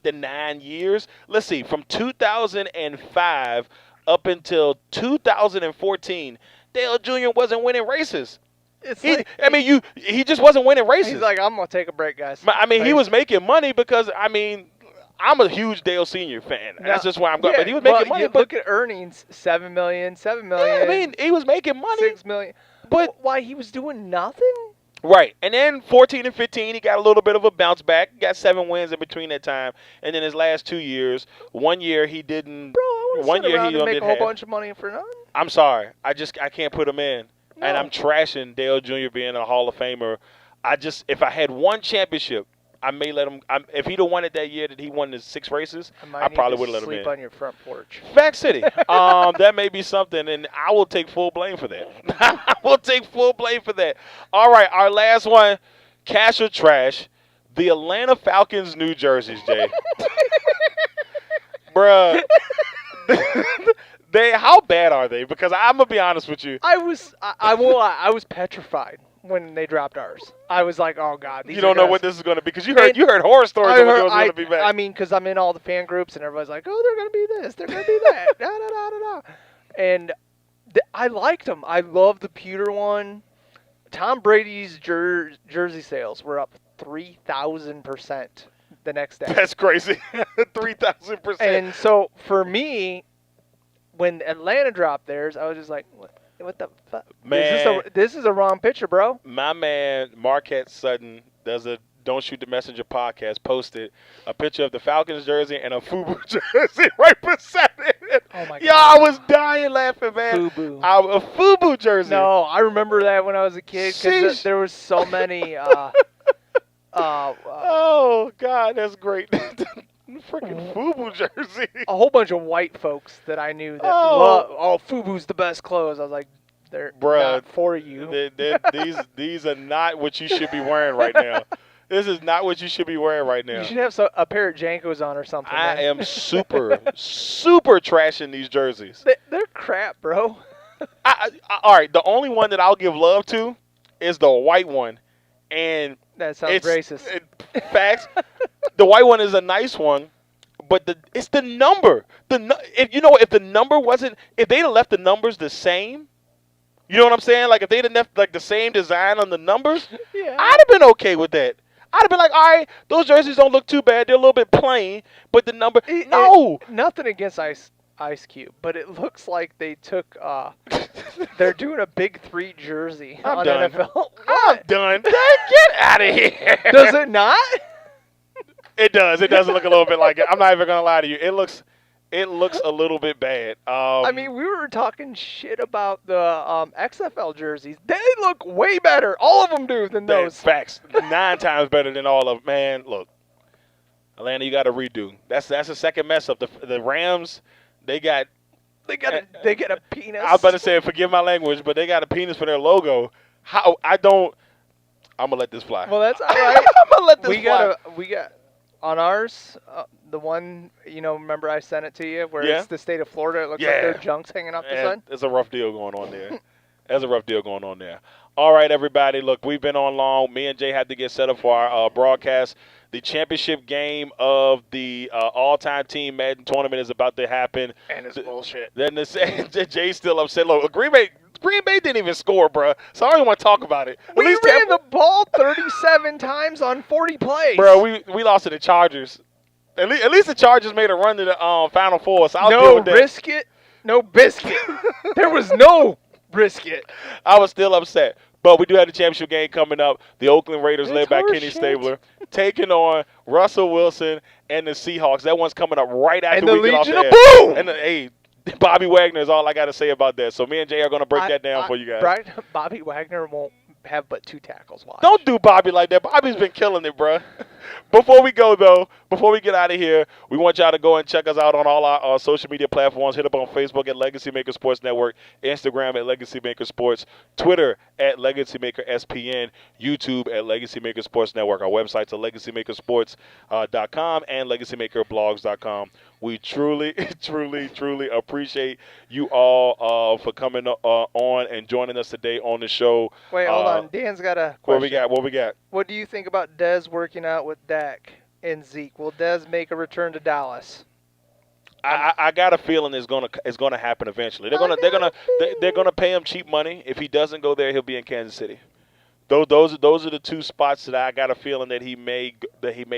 Speaker 4: to 9 years. Let's see, from 2005 up until 2014, Dale Jr. wasn't winning races. He just wasn't winning races.
Speaker 5: He's like, I'm gonna take a break, guys.
Speaker 4: He was making money because I'm a huge Dale Sr. fan. That's just why I'm going.
Speaker 5: Yeah,
Speaker 4: but he was making money.
Speaker 5: Look at earnings: $7 million.
Speaker 4: Yeah, he was making money.
Speaker 5: $6 million.
Speaker 4: But
Speaker 5: why he was doing nothing?
Speaker 4: Right, and then 14 and 15, he got a little bit of a bounce back. Got 7 wins in between that time, and then his last 2 years, 1 year he didn't.
Speaker 5: Bro, I want to sit around and make a whole bunch of money for nothing.
Speaker 4: I'm sorry, I can't put him in, and I'm trashing Dale Jr. being a Hall of Famer. If I had one championship, I may let him. If he'd have won it that year that he won the 6 races, I probably would have let him in.
Speaker 5: Sleep on your front porch.
Speaker 4: Fact City. That may be something, and I will take full blame for that. I will take full blame for that. All right, our last one, cash or trash, the Atlanta Falcons New Jerseys, Jay. Bruh. How bad are they? Because I'm going to be honest with you.
Speaker 5: I was petrified when they dropped ours. I was like, oh, God.
Speaker 4: You don't know what this is going to be because you heard horror stories of what it was going to be back.
Speaker 5: I mean, because I'm in all the fan groups and everybody's like, oh, they're going to be this. They're going to be that. Da, da, da, da, da. And I liked them. I love the pewter one. Tom Brady's jersey sales were up 3,000% the next day.
Speaker 4: That's crazy. 3,000%.
Speaker 5: And so for me, when Atlanta dropped theirs, I was just like, what the fuck?
Speaker 4: Man,
Speaker 5: this is a wrong picture, bro.
Speaker 4: My man Marquette Sutton does a Don't Shoot the Messenger podcast, posted a picture of the Falcons jersey and a FUBU jersey right beside it.
Speaker 5: Oh my God!
Speaker 4: Yeah, I was dying laughing, man.
Speaker 5: FUBU.
Speaker 4: A FUBU jersey.
Speaker 5: No, I remember that when I was a kid because there was so many.
Speaker 4: Oh God, that's great. Freaking FUBU jersey.
Speaker 5: A whole bunch of white folks that I knew that love, FUBU's the best clothes. I was like, they're not for you.
Speaker 4: These are not what you should be wearing right now. This is not what you should be wearing right now.
Speaker 5: You should have a pair of Jankos on or something.
Speaker 4: I am super trashing these jerseys.
Speaker 5: They're crap, bro.
Speaker 4: All right, the only one that I'll give love to is the white one. And
Speaker 5: that sounds racist.
Speaker 4: Facts. The white one is a nice one, but it's the number. If the number wasn't, if they'd have left the numbers the same, you know what I'm saying? Like if they'd have left the same design on the numbers,
Speaker 5: yeah.
Speaker 4: I'd have been okay with that. I'd have been like, all right, those jerseys don't look too bad. They're a little bit plain, but the number,
Speaker 5: nothing against Ice Cube, but it looks like they took. They're doing a Big 3 jersey on
Speaker 4: done.
Speaker 5: NFL.
Speaker 4: I'm done. Get out of here.
Speaker 5: Does it not?
Speaker 4: It does. It does look a little bit like it. I'm not even gonna lie to you. It looks a little bit bad.
Speaker 5: I mean, we were talking shit about the XFL jerseys. They look way better. All of them do than those.
Speaker 4: Facts. 9 times better than all of them. Man, look, Atlanta, you got to redo. That's the second mess up. The Rams, they got
Speaker 5: a penis.
Speaker 4: I was about to say, forgive my language, but they got a penis for their logo. I'm gonna let this fly.
Speaker 5: Well, that's all right.
Speaker 4: I'm gonna let this fly.
Speaker 5: We got on ours, the one, remember I sent it to you where it's the state of Florida. It looks like their junk's hanging off the side.
Speaker 4: There's a rough deal going on there. There's a rough deal going on there. All right, everybody. Look, we've been on long. Me and Jay had to get set up for our broadcast. The championship game of the all-time Team Madden tournament is about to happen.
Speaker 5: And it's bullshit.
Speaker 4: Then Jay's still upset. Look, Green Bay didn't even score, bro. So I don't even want to talk about it.
Speaker 5: We ran the ball 37 times on 40 plays.
Speaker 4: Bro, we lost to the Chargers. At least the Chargers made a run to the Final Four. So I'll deal with that.
Speaker 5: No biscuit. There was no brisket.
Speaker 4: I was still upset. But we do have the championship game coming up. The Oakland Raiders, led by Kenny Stabler, taking on Russell Wilson and the Seahawks. That one's coming up right after we get off the air.
Speaker 5: Boom!
Speaker 4: And Bobby Wagner is all I got to say about that. So me and Jay are going to break that down for you guys.
Speaker 5: Bobby Wagner won't have but 2 tackles. Watch.
Speaker 4: Don't do Bobby like that. Bobby's been killing it, bro. Before we go, though, before we get out of here, we want y'all to go and check us out on all our social media platforms. Hit up on Facebook at Legacy Maker Sports Network, Instagram at Legacy Maker Sports, Twitter at Legacy Maker SPN, YouTube at Legacy Maker Sports Network. Our websites are LegacyMakerSports.com and LegacyMakerBlogs.com. We truly, truly, truly appreciate you all for coming on and joining us today on the show.
Speaker 5: Wait, hold on. Dan's got a question.
Speaker 4: What we got?
Speaker 5: What do you think about Dez working out with Dak and Zeke? Will Dez make a return to Dallas?
Speaker 4: I got a feeling it's gonna happen eventually. They're gonna pay him cheap money. If he doesn't go there, he'll be in Kansas City. Those are the 2 spots that I got a feeling that he may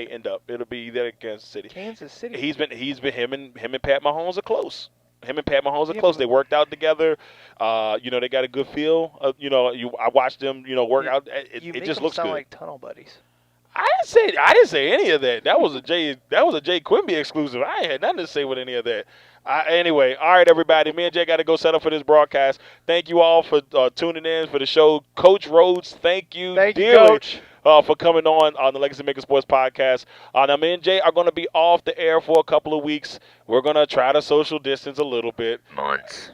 Speaker 4: end up. It'll be there in Kansas City.
Speaker 5: Kansas City.
Speaker 4: He's been him and Pat Mahomes are close. Him and Pat Mahomes are close. They worked out together. They got a good feel. I watched them. Work out. It just looks good.
Speaker 5: Sound like tunnel buddies.
Speaker 4: I didn't say any of that. That was a Jay Quimby exclusive. I ain't had nothing to say with any of that. Anyway, all right, everybody. Me and Jay got to go set up for this broadcast. Thank you all for tuning in for the show. Coach Rhodes, thank you dearly,
Speaker 5: Coach.
Speaker 4: For coming on the Legacy Maker Sports Podcast. Now, me and Jay are going to be off the air for a couple of weeks. We're going to try to social distance a little bit.
Speaker 7: Nice.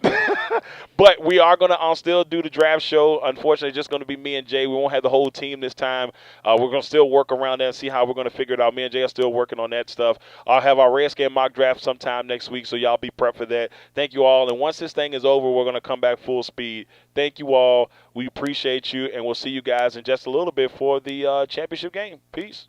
Speaker 4: But we are going to still do the draft show. Unfortunately, it's just going to be me and Jay. We won't have the whole team this time. We're going to still work around that and see how we're going to figure it out. Me and Jay are still working on that stuff. I'll have our Redskin mock draft sometime next week, so y'all be prepped for that. Thank you all. And once this thing is over, we're going to come back full speed. Thank you all. We appreciate you, and we'll see you guys in just a little bit for the championship game. Peace.